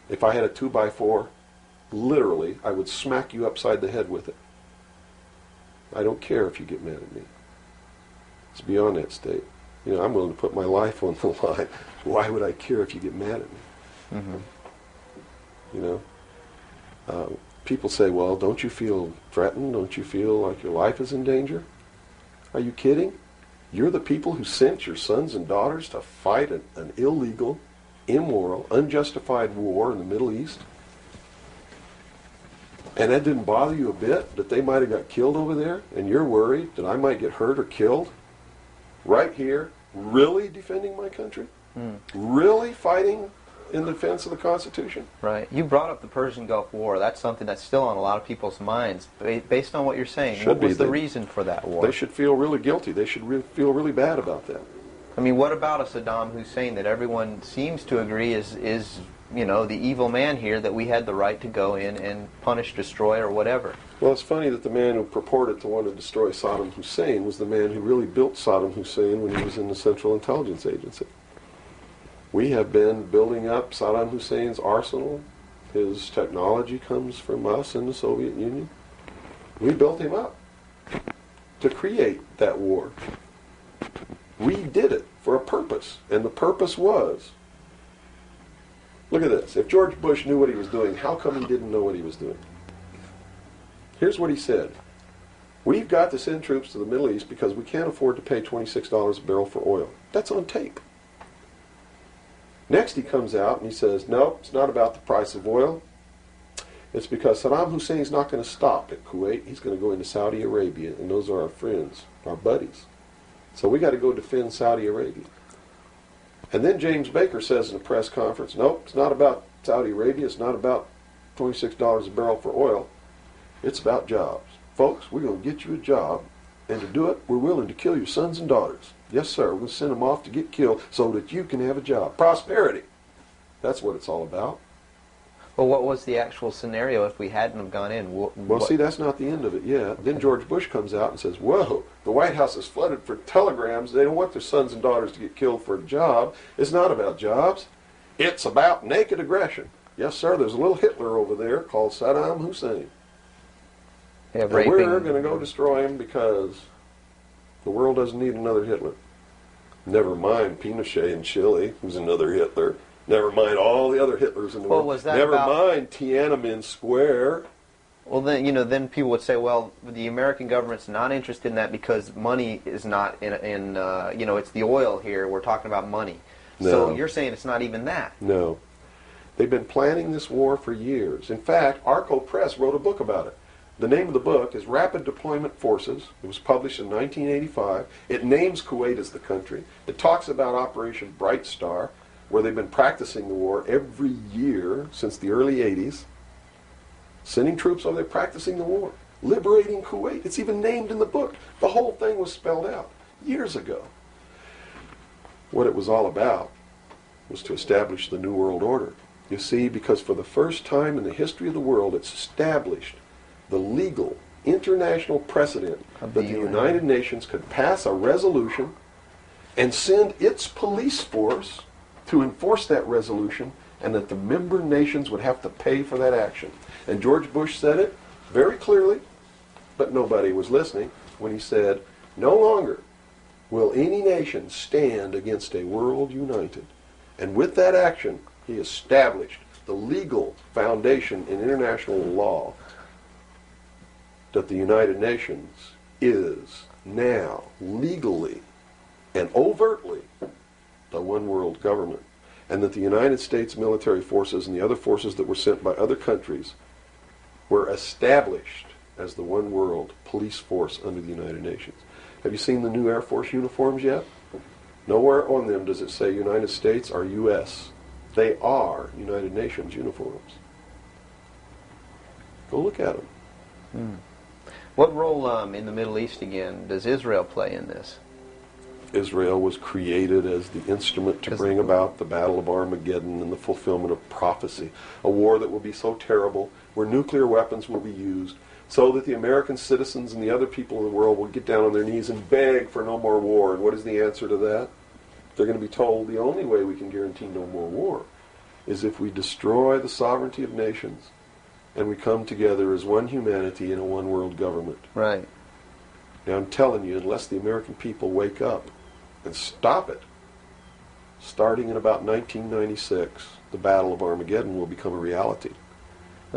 if I had a 2x4, literally, I would smack you upside the head with it. I don't care if you get mad at me. It's beyond that state. You know, I'm willing to put my life on the line. Why would I care if you get mad at me? Mm-hmm. You know? People say, well, don't you feel threatened? Don't you feel like your life is in danger? Are you kidding? You're the people who sent your sons and daughters to fight an illegal, immoral, unjustified war in the Middle East? And that didn't bother you a bit that they might have got killed over there? And you're worried that I might get hurt or killed? Right here, really defending my country? Really fighting in defense of the Constitution? Right. You brought up the Persian Gulf War. That's something that's still on a lot of people's minds. Based on what you're saying, what was the reason for that war? They should feel really guilty. They should feel really bad about that. I mean, what about a Saddam Hussein that everyone seems to agree is the evil man here, that we had the right to go in and punish, destroy, or whatever? Well, it's funny that the man who purported to want to destroy Saddam Hussein was the man who really built Saddam Hussein when he was in the Central Intelligence Agency. We have been building up Saddam Hussein's arsenal. His technology comes from us in the Soviet Union. We built him up to create that war. We did it for a purpose, and the purpose was, look at this. If George Bush knew what he was doing, how come he didn't know what he was doing? Here's what he said. We've got to send troops to the Middle East because we can't afford to pay $26 a barrel for oil. That's on tape. Next he comes out and he says, no, it's not about the price of oil. It's because Saddam Hussein's not going to stop at Kuwait. He's going to go into Saudi Arabia, and those are our friends, our buddies. So we got to go defend Saudi Arabia. And then James Baker says in a press conference, nope, it's not about Saudi Arabia. It's not about $26 a barrel for oil. It's about jobs. Folks, we're going to get you a job, and to do it, we're willing to kill your sons and daughters. Yes, sir, we're going to send them off to get killed so that you can have a job. Prosperity. That's what it's all about. Well, what was the actual scenario if we hadn't have gone in? Well, see, that's not the end of it yet. Okay. Then George Bush comes out and says, whoa, the White House is flooded for telegrams. They don't want their sons and daughters to get killed for a job. It's not about jobs. It's about naked aggression. Yes, sir, there's a little Hitler over there called Saddam Hussein. Yeah, and we're going to go destroy him because the world doesn't need another Hitler. Never mind Pinochet in Chile, who's another Hitler. Never mind all the other Hitlers in the world. Was that Never mind Tiananmen Square. Well, then people would say, well, the American government's not interested in that because money is not in it's the oil here. We're talking about money. No. So you're saying it's not even that. No. They've been planning this war for years. In fact, Arco Press wrote a book about it. The name of the book is Rapid Deployment Forces. It was published in 1985. It names Kuwait as the country. It talks about Operation Bright Star, where they've been practicing the war every year since the early 80s. Sending troops over there practicing the war. Liberating Kuwait. It's even named in the book. The whole thing was spelled out years ago. What it was all about was to establish the New World Order. You see, because for the first time in the history of the world, it's established the legal international precedent that the United Nations could pass a resolution and send its police force to enforce that resolution, and that the member nations would have to pay for that action. And George Bush said it very clearly, but nobody was listening when he said, no longer will any nation stand against a world united. And with that action, he established the legal foundation in international law that the United Nations is now legally and overtly the one world government, and that the United States military forces and the other forces that were sent by other countries were established as the one world police force under the United Nations. Have you seen the new Air Force uniforms yet? Nowhere on them does it say United States or U.S. They are United Nations uniforms. Go look at them. What role in the Middle East, again, does Israel play in this? Israel was created as the instrument to bring about the Battle of Armageddon and the fulfillment of prophecy. A war that will be so terrible, where nuclear weapons will be used, so that the American citizens and the other people in the world will get down on their knees and beg for no more war. And what is the answer to that? They're going to be told the only way we can guarantee no more war is if we destroy the sovereignty of nations and we come together as one humanity in a one world government. Right. Now I'm telling you, unless the American people wake up and stop it, starting in about 1996, the Battle of Armageddon will become a reality.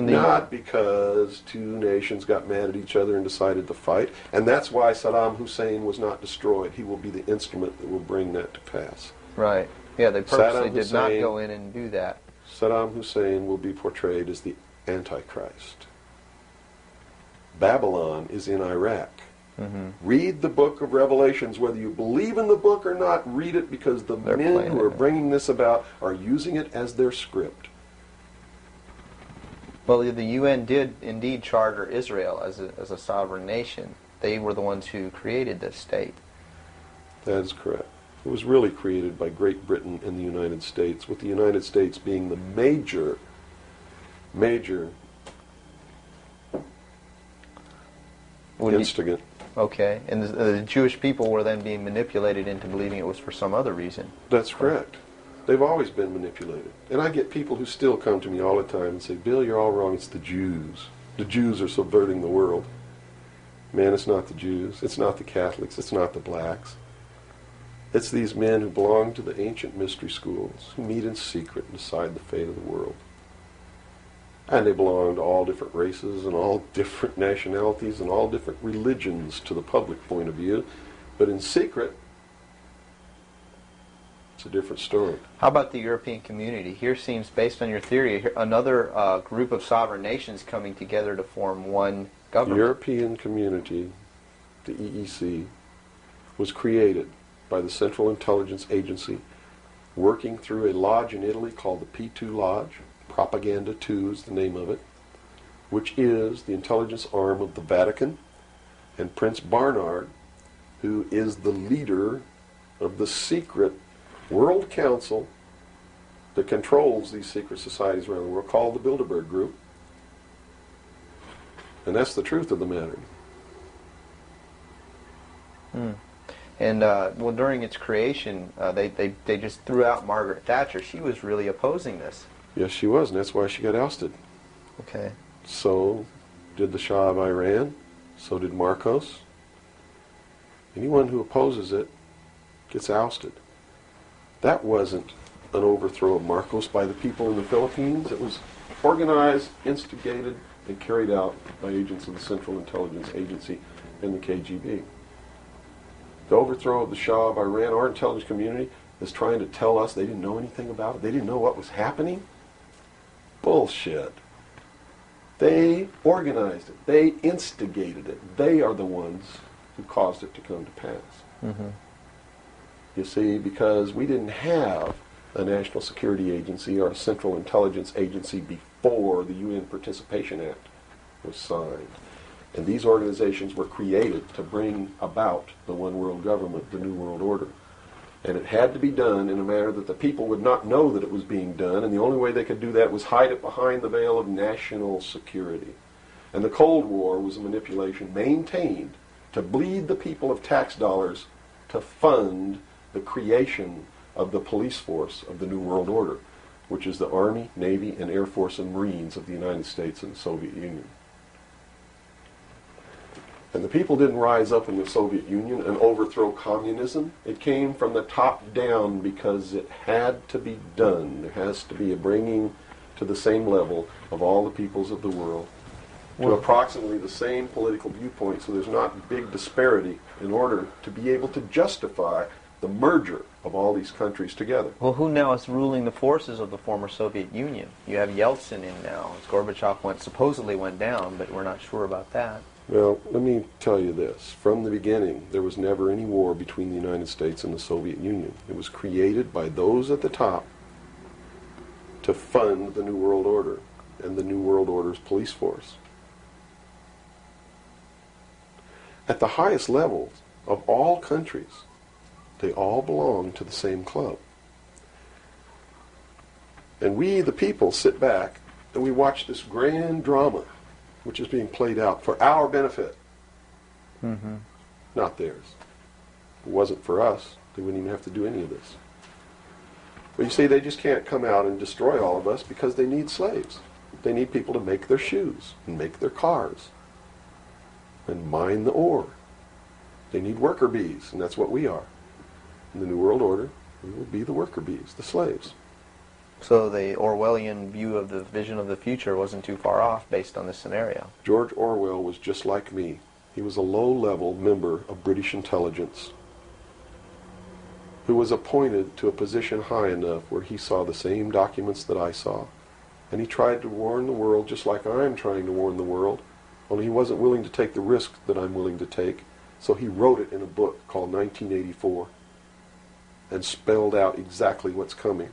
Not because two nations got mad at each other and decided to fight. And that's why Saddam Hussein was not destroyed. He will be the instrument that will bring that to pass. Right. Yeah, they purposely Saddam did not Hussein- go in and do that. Saddam Hussein will be portrayed as the Antichrist. Babylon is in Iraq. Read the book of Revelations. Whether you believe in the book or not, read it, because the They're men playing who are it. bringing this about are using it as their script. Well, the UN did indeed charter Israel as a sovereign nation. They were the ones who created this state. That is correct. It was really created by Great Britain and the United States, with the United States being the major Would you- instigant. Okay, and the Jewish people were then being manipulated into believing it was for some other reason. That's correct. They've always been manipulated. And I get people who still come to me all the time and say, Bill, you're all wrong. It's the Jews. The Jews are subverting the world. Man, it's not the Jews. It's not the Catholics. It's not the blacks. It's these men who belong to the ancient mystery schools, who meet in secret and decide the fate of the world. And they belong to all different races and all different nationalities and all different religions to the public point of view. But in secret, it's a different story. How about the European community? Here seems, based on your theory, another group of sovereign nations coming together to form one The government. European community, the EEC, was created by the Central Intelligence Agency, working through a lodge in Italy called the P2 Lodge. Propaganda 2 is the name of it, which is the intelligence arm of the Vatican, and Prince Bernard, who is the leader of the secret World Council that controls these secret societies around the world, called the Bilderberg Group. And that's the truth of the matter. And well, during its creation, they just threw out Margaret Thatcher. She was really opposing this. Yes, she was, and that's why she got ousted. Okay. So did the Shah of Iran. So did Marcos. Anyone who opposes it gets ousted. That wasn't an overthrow of Marcos by the people in the Philippines. It was organized, instigated, and carried out by agents of the Central Intelligence Agency and the KGB. The overthrow of the Shah of Iran, our intelligence community is trying to tell us they didn't know anything about it. They didn't know what was happening. Bullshit. They organized it. They instigated it. They are the ones who caused it to come to pass. You see, because we didn't have a National Security Agency or a Central Intelligence Agency before the UN Participation Act was signed. And these organizations were created to bring about the one world government, the New World Order. And it had to be done in a manner that the people would not know that it was being done, and the only way they could do that was hide it behind the veil of national security. And the Cold War was a manipulation maintained to bleed the people of tax dollars to fund the creation of the police force of the New World Order, which is the Army, Navy, and Air Force and Marines of the United States and the Soviet Union. And the people didn't rise up in the Soviet Union and overthrow communism. It came from the top down because it had to be done. There has to be a bringing to the same level of all the peoples of the world to approximately the same political viewpoint, so there's not big disparity in order to be able to justify the merger of all these countries together. Well, who now is ruling the forces of the former Soviet Union? You have Yeltsin in now. As Gorbachev supposedly went down, but we're not sure about that. Well, let me tell you this. From the beginning, there was never any war between the United States and the Soviet Union. It was created by those at the top to fund the New World Order and the New World Order's police force. At the highest levels of all countries, they all belong to the same club. And we, the people, sit back and we watch this grand drama which is being played out for our benefit, not theirs. If it wasn't for us, they wouldn't even have to do any of this. But you see, they just can't come out and destroy all of us because they need slaves. They need people to make their shoes and make their cars and mine the ore. They need worker bees, and that's what we are. In the New World Order, we will be the worker bees, the slaves. So the Orwellian view of the vision of the future wasn't too far off based on this scenario. George Orwell was just like me. He was a low-level member of British intelligence who was appointed to a position high enough where he saw the same documents that I saw. And he tried to warn the world just like I'm trying to warn the world, only he wasn't willing to take the risk that I'm willing to take. So he wrote it in a book called 1984 and spelled out exactly what's coming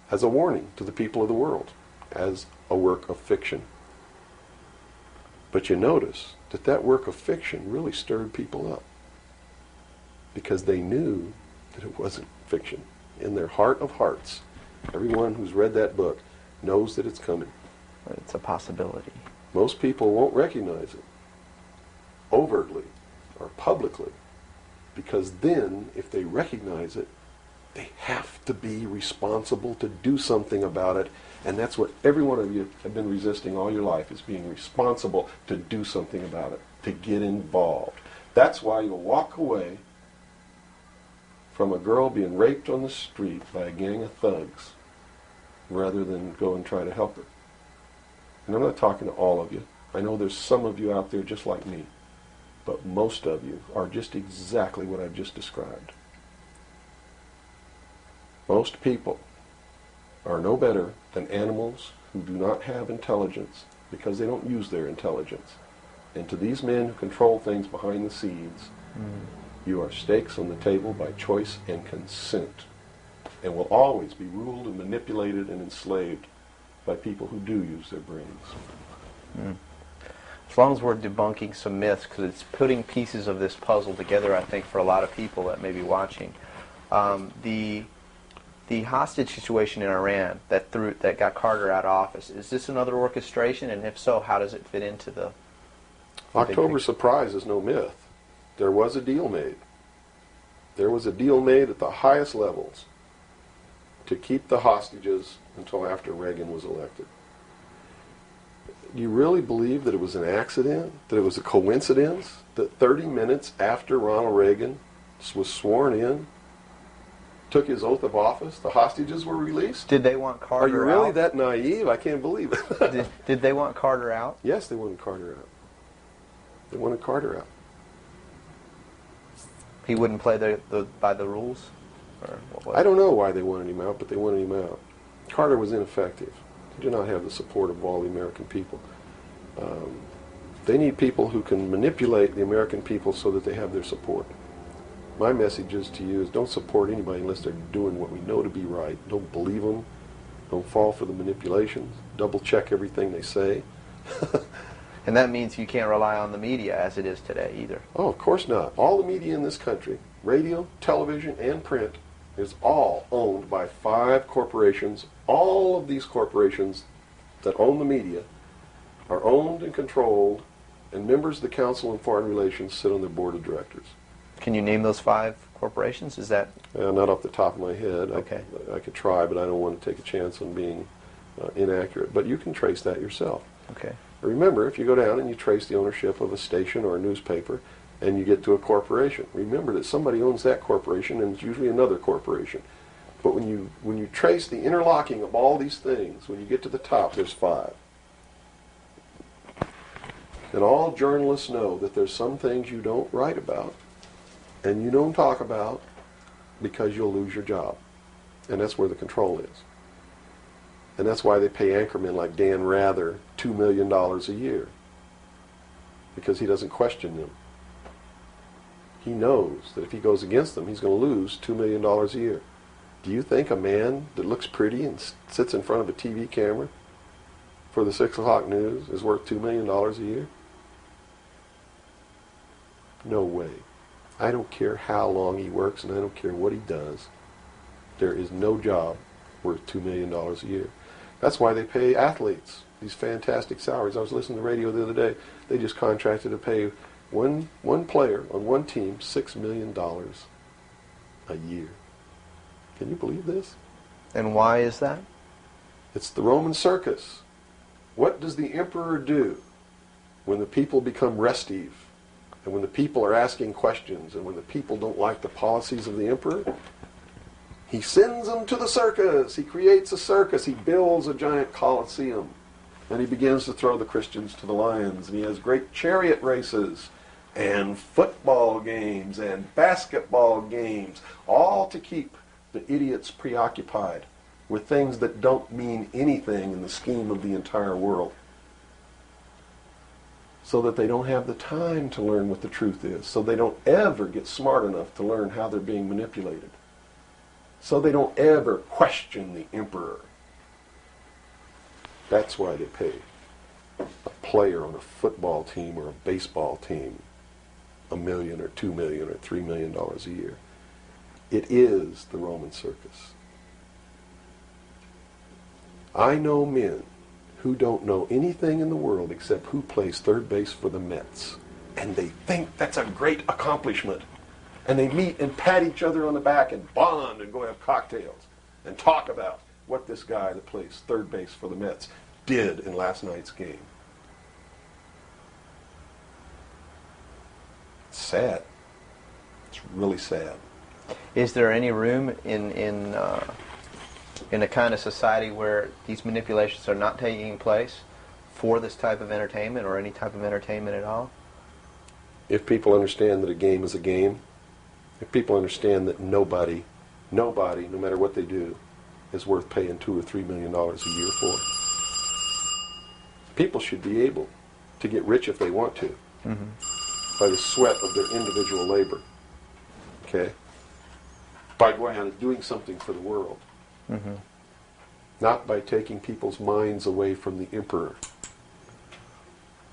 as a warning to the people of the world, as a work of fiction. But you notice that that work of fiction really stirred people up because they knew that it wasn't fiction. In their heart of hearts, everyone who's read that book knows that it's coming. It's a possibility. Most people won't recognize it overtly or publicly because then, if they recognize it, they have to be responsible to do something about it. And that's what every one of you have been resisting all your life, is being responsible to do something about it, to get involved. That's why you'll walk away from a girl being raped on the street by a gang of thugs rather than go and try to help her. And I'm not talking to all of you. I know there's some of you out there just like me, but most of you are just exactly what I've just described. Most people are no better than animals who do not have intelligence because they don't use their intelligence. And to these men who control things behind the scenes, you are stakes on the table by choice and consent, and will always be ruled and manipulated and enslaved by people who do use their brains. As long as we're debunking some myths, because it's putting pieces of this puzzle together, I think, for a lot of people that may be watching. The hostage situation in Iran that got Carter out of office, is this another orchestration? And if so, how does it fit into the October surprise is no myth. There was a deal made. There was a deal made at the highest levels to keep the hostages until after Reagan was elected. Do you really believe that it was an accident, that it was a coincidence, that 30 minutes after Ronald Reagan was sworn in, took his oath of office, the hostages were released? Did they want Carter out? Are you really out? that naive? I can't believe it. Did they want Carter out? Yes, they wanted Carter out. They wanted Carter out. He wouldn't play by the rules? Or what was I don't know why they wanted him out, but they wanted him out. Carter was ineffective. He did not have the support of all the American people. They need people who can manipulate the American people so that they have their support. My message is to you is don't support anybody unless they're doing what we know to be right. Don't believe them. Don't fall for the manipulations. Double check everything they say. And that means you can't rely on the media as it is today either. Oh, of course not. All the media in this country, radio, television, and print, is all owned by 5 corporations. All of these corporations that own the media are owned and controlled, and members of the Council on Foreign Relations sit on their board of directors. Can you name those 5 corporations? Is that... Not off the top of my head. Okay. I could try, but I don't want to take a chance on being inaccurate. But you can trace that yourself. Okay. Remember, if you go down and you trace the ownership of a station or a newspaper, and you get to a corporation, remember that somebody owns that corporation, and it's usually another corporation. But when you trace the interlocking of all these things, when you get to the top, there's 5. And all journalists know that there's some things you don't write about, and you don't talk about, because you'll lose your job. And that's where the control is. And that's why they pay anchormen like Dan Rather $2 million a year, because he doesn't question them. He knows that if he goes against them, he's going to lose $2 million a year. Do you think a man that looks pretty and sits in front of a TV camera for the 6 o'clock news is worth $2 million a year? No way. I don't care how long he works, and I don't care what he does. There is no job worth $2 million a year. That's why they pay athletes these fantastic salaries. I was listening to the radio the other day. They just contracted to pay one player on one team $6 million a year. Can you believe this? And why is that? It's the Roman circus. What does the emperor do when the people become restive, and when the people are asking questions, and when the people don't like the policies of the emperor? He sends them to the circus. He creates a circus. He builds a giant coliseum. And he begins to throw the Christians to the lions. And he has great chariot races and football games and basketball games, all to keep the idiots preoccupied with things that don't mean anything in the scheme of the entire world, so that they don't have the time to learn what the truth is, so they don't ever get smart enough to learn how they're being manipulated, so they don't ever question the emperor. That's why they pay a player on a football team or a baseball team $1 million or $2 million or $3 million a year. It is the Roman circus. I know men who don't know anything in the world except who plays third base for the Mets. And they think that's a great accomplishment. And they meet and pat each other on the back and bond and go have cocktails and talk about what this guy that plays third base for the Mets did in last night's game. It's sad. It's really sad. Is there any room in a kind of society where these manipulations are not taking place for this type of entertainment or any type of entertainment at all? If people understand that a game is a game, if people understand that nobody, no matter what they do, is worth paying $2 or $3 million a year for, people should be able to get rich if they want to, by the sweat of their individual labor. Okay? By going out and doing something for the world. Not by taking people's minds away from the emperor.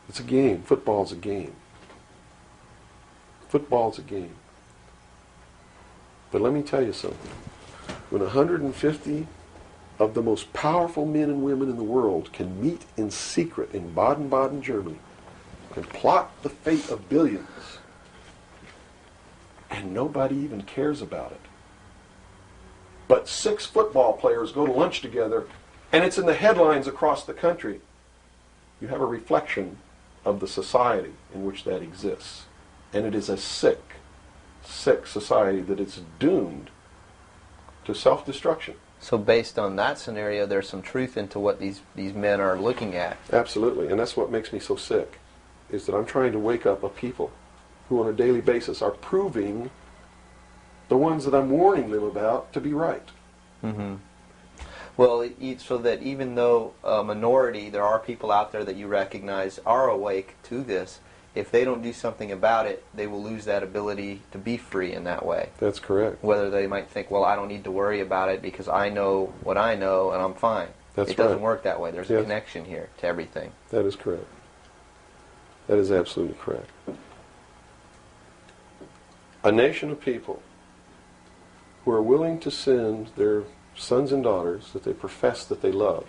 It's a game. Football's a game. Football's a game. But let me tell you something. When 150 of the most powerful men and women in the world can meet in secret in Baden-Baden, Germany, and plot the fate of billions, and nobody even cares about it, but 6 football players go to lunch together, and it's in the headlines across the country, you have a reflection of the society in which that exists. And it is a sick society that is doomed to self-destruction. So based on that scenario, there's some truth into what these men are looking at. Absolutely, and that's what makes me so sick, is that I'm trying to wake up a people who on a daily basis are proving the ones that I'm warning them about to be right. Well, so that even though a minority, there are people out there that you recognize are awake to this, if they don't do something about it, they will lose that ability to be free in that way. That's correct. Whether they might think, well, I don't need to worry about it because I know what I know and I'm fine. That's it doesn't right. work that way. There's a connection here to everything. That is correct. That is absolutely correct. A nation of people who are willing to send their sons and daughters that they profess that they love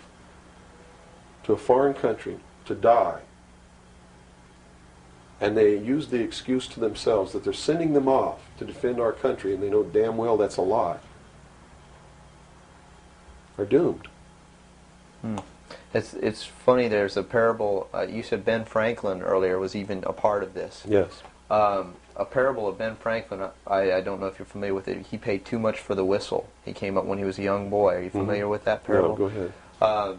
to a foreign country to die, and they use the excuse to themselves that they're sending them off to defend our country, and they know damn well that's a lie, are doomed. It's funny, there's a parable, you said Ben Franklin earlier was even a part of this. Yes. A parable of Ben Franklin, I don't know if you're familiar with it. He paid too much for the whistle. He came up when he was a young boy. Are you familiar with that parable? No, go ahead.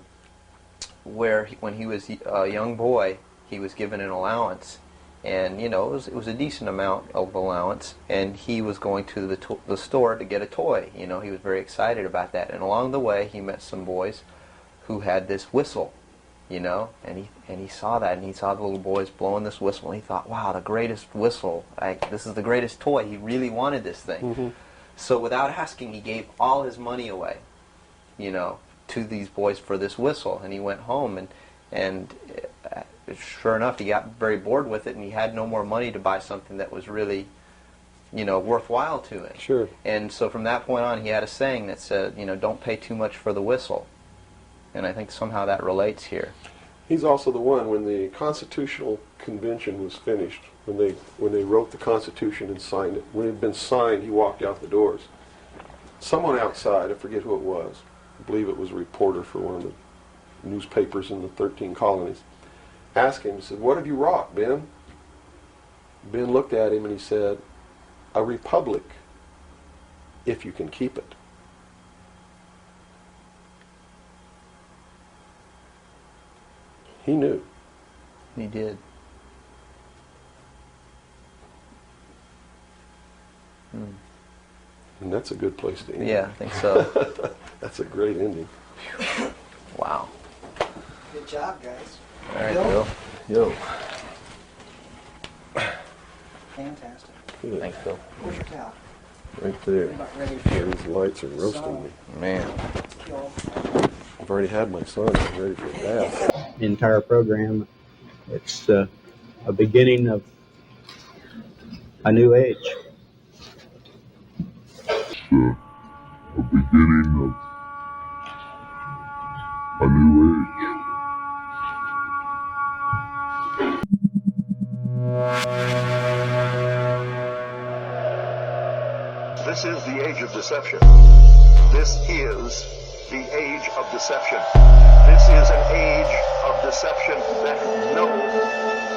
When he was a young boy, he was given an allowance. And, it was a decent amount of allowance. And he was going to the store to get a toy. He was very excited about that. And along the way, he met some boys who had this whistle. And he saw that, and he saw the little boys blowing this whistle, and he thought, wow, the greatest whistle. This is the greatest toy. He really wanted this thing. So without asking, he gave all his money away, to these boys for this whistle. And he went home, and sure enough, he got very bored with it, and he had no more money to buy something that was really, worthwhile to him. Sure. And so from that point on, he had a saying that said, don't pay too much for the whistle. And I think somehow that relates here. He's also the one, when the Constitutional Convention was finished, when they wrote the Constitution and signed it, when it had been signed, he walked out the doors. Someone outside, I forget who it was, I believe it was a reporter for one of the newspapers in the 13 colonies, asked him, he said, "What have you wrought, Ben?" Ben looked at him and he said, "A republic, if you can keep it." He knew. He did. And that's a good place to end. Yeah, I think so. That's a great ending. Wow. Good job, guys. All right, Bill? Bill. Yo. Fantastic. Good. Thanks, Bill. Where's your towel? Right there. I'm about ready Yeah, to these lights are roasting me. Man. kill. I've already had my son. I'm ready for a bath. The entire program. It's a beginning of a new age. A beginning of a new age. This is the age of deception. This is the age of deception. This is an age of deception that no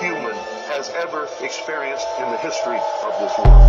human has ever experienced in the history of this world.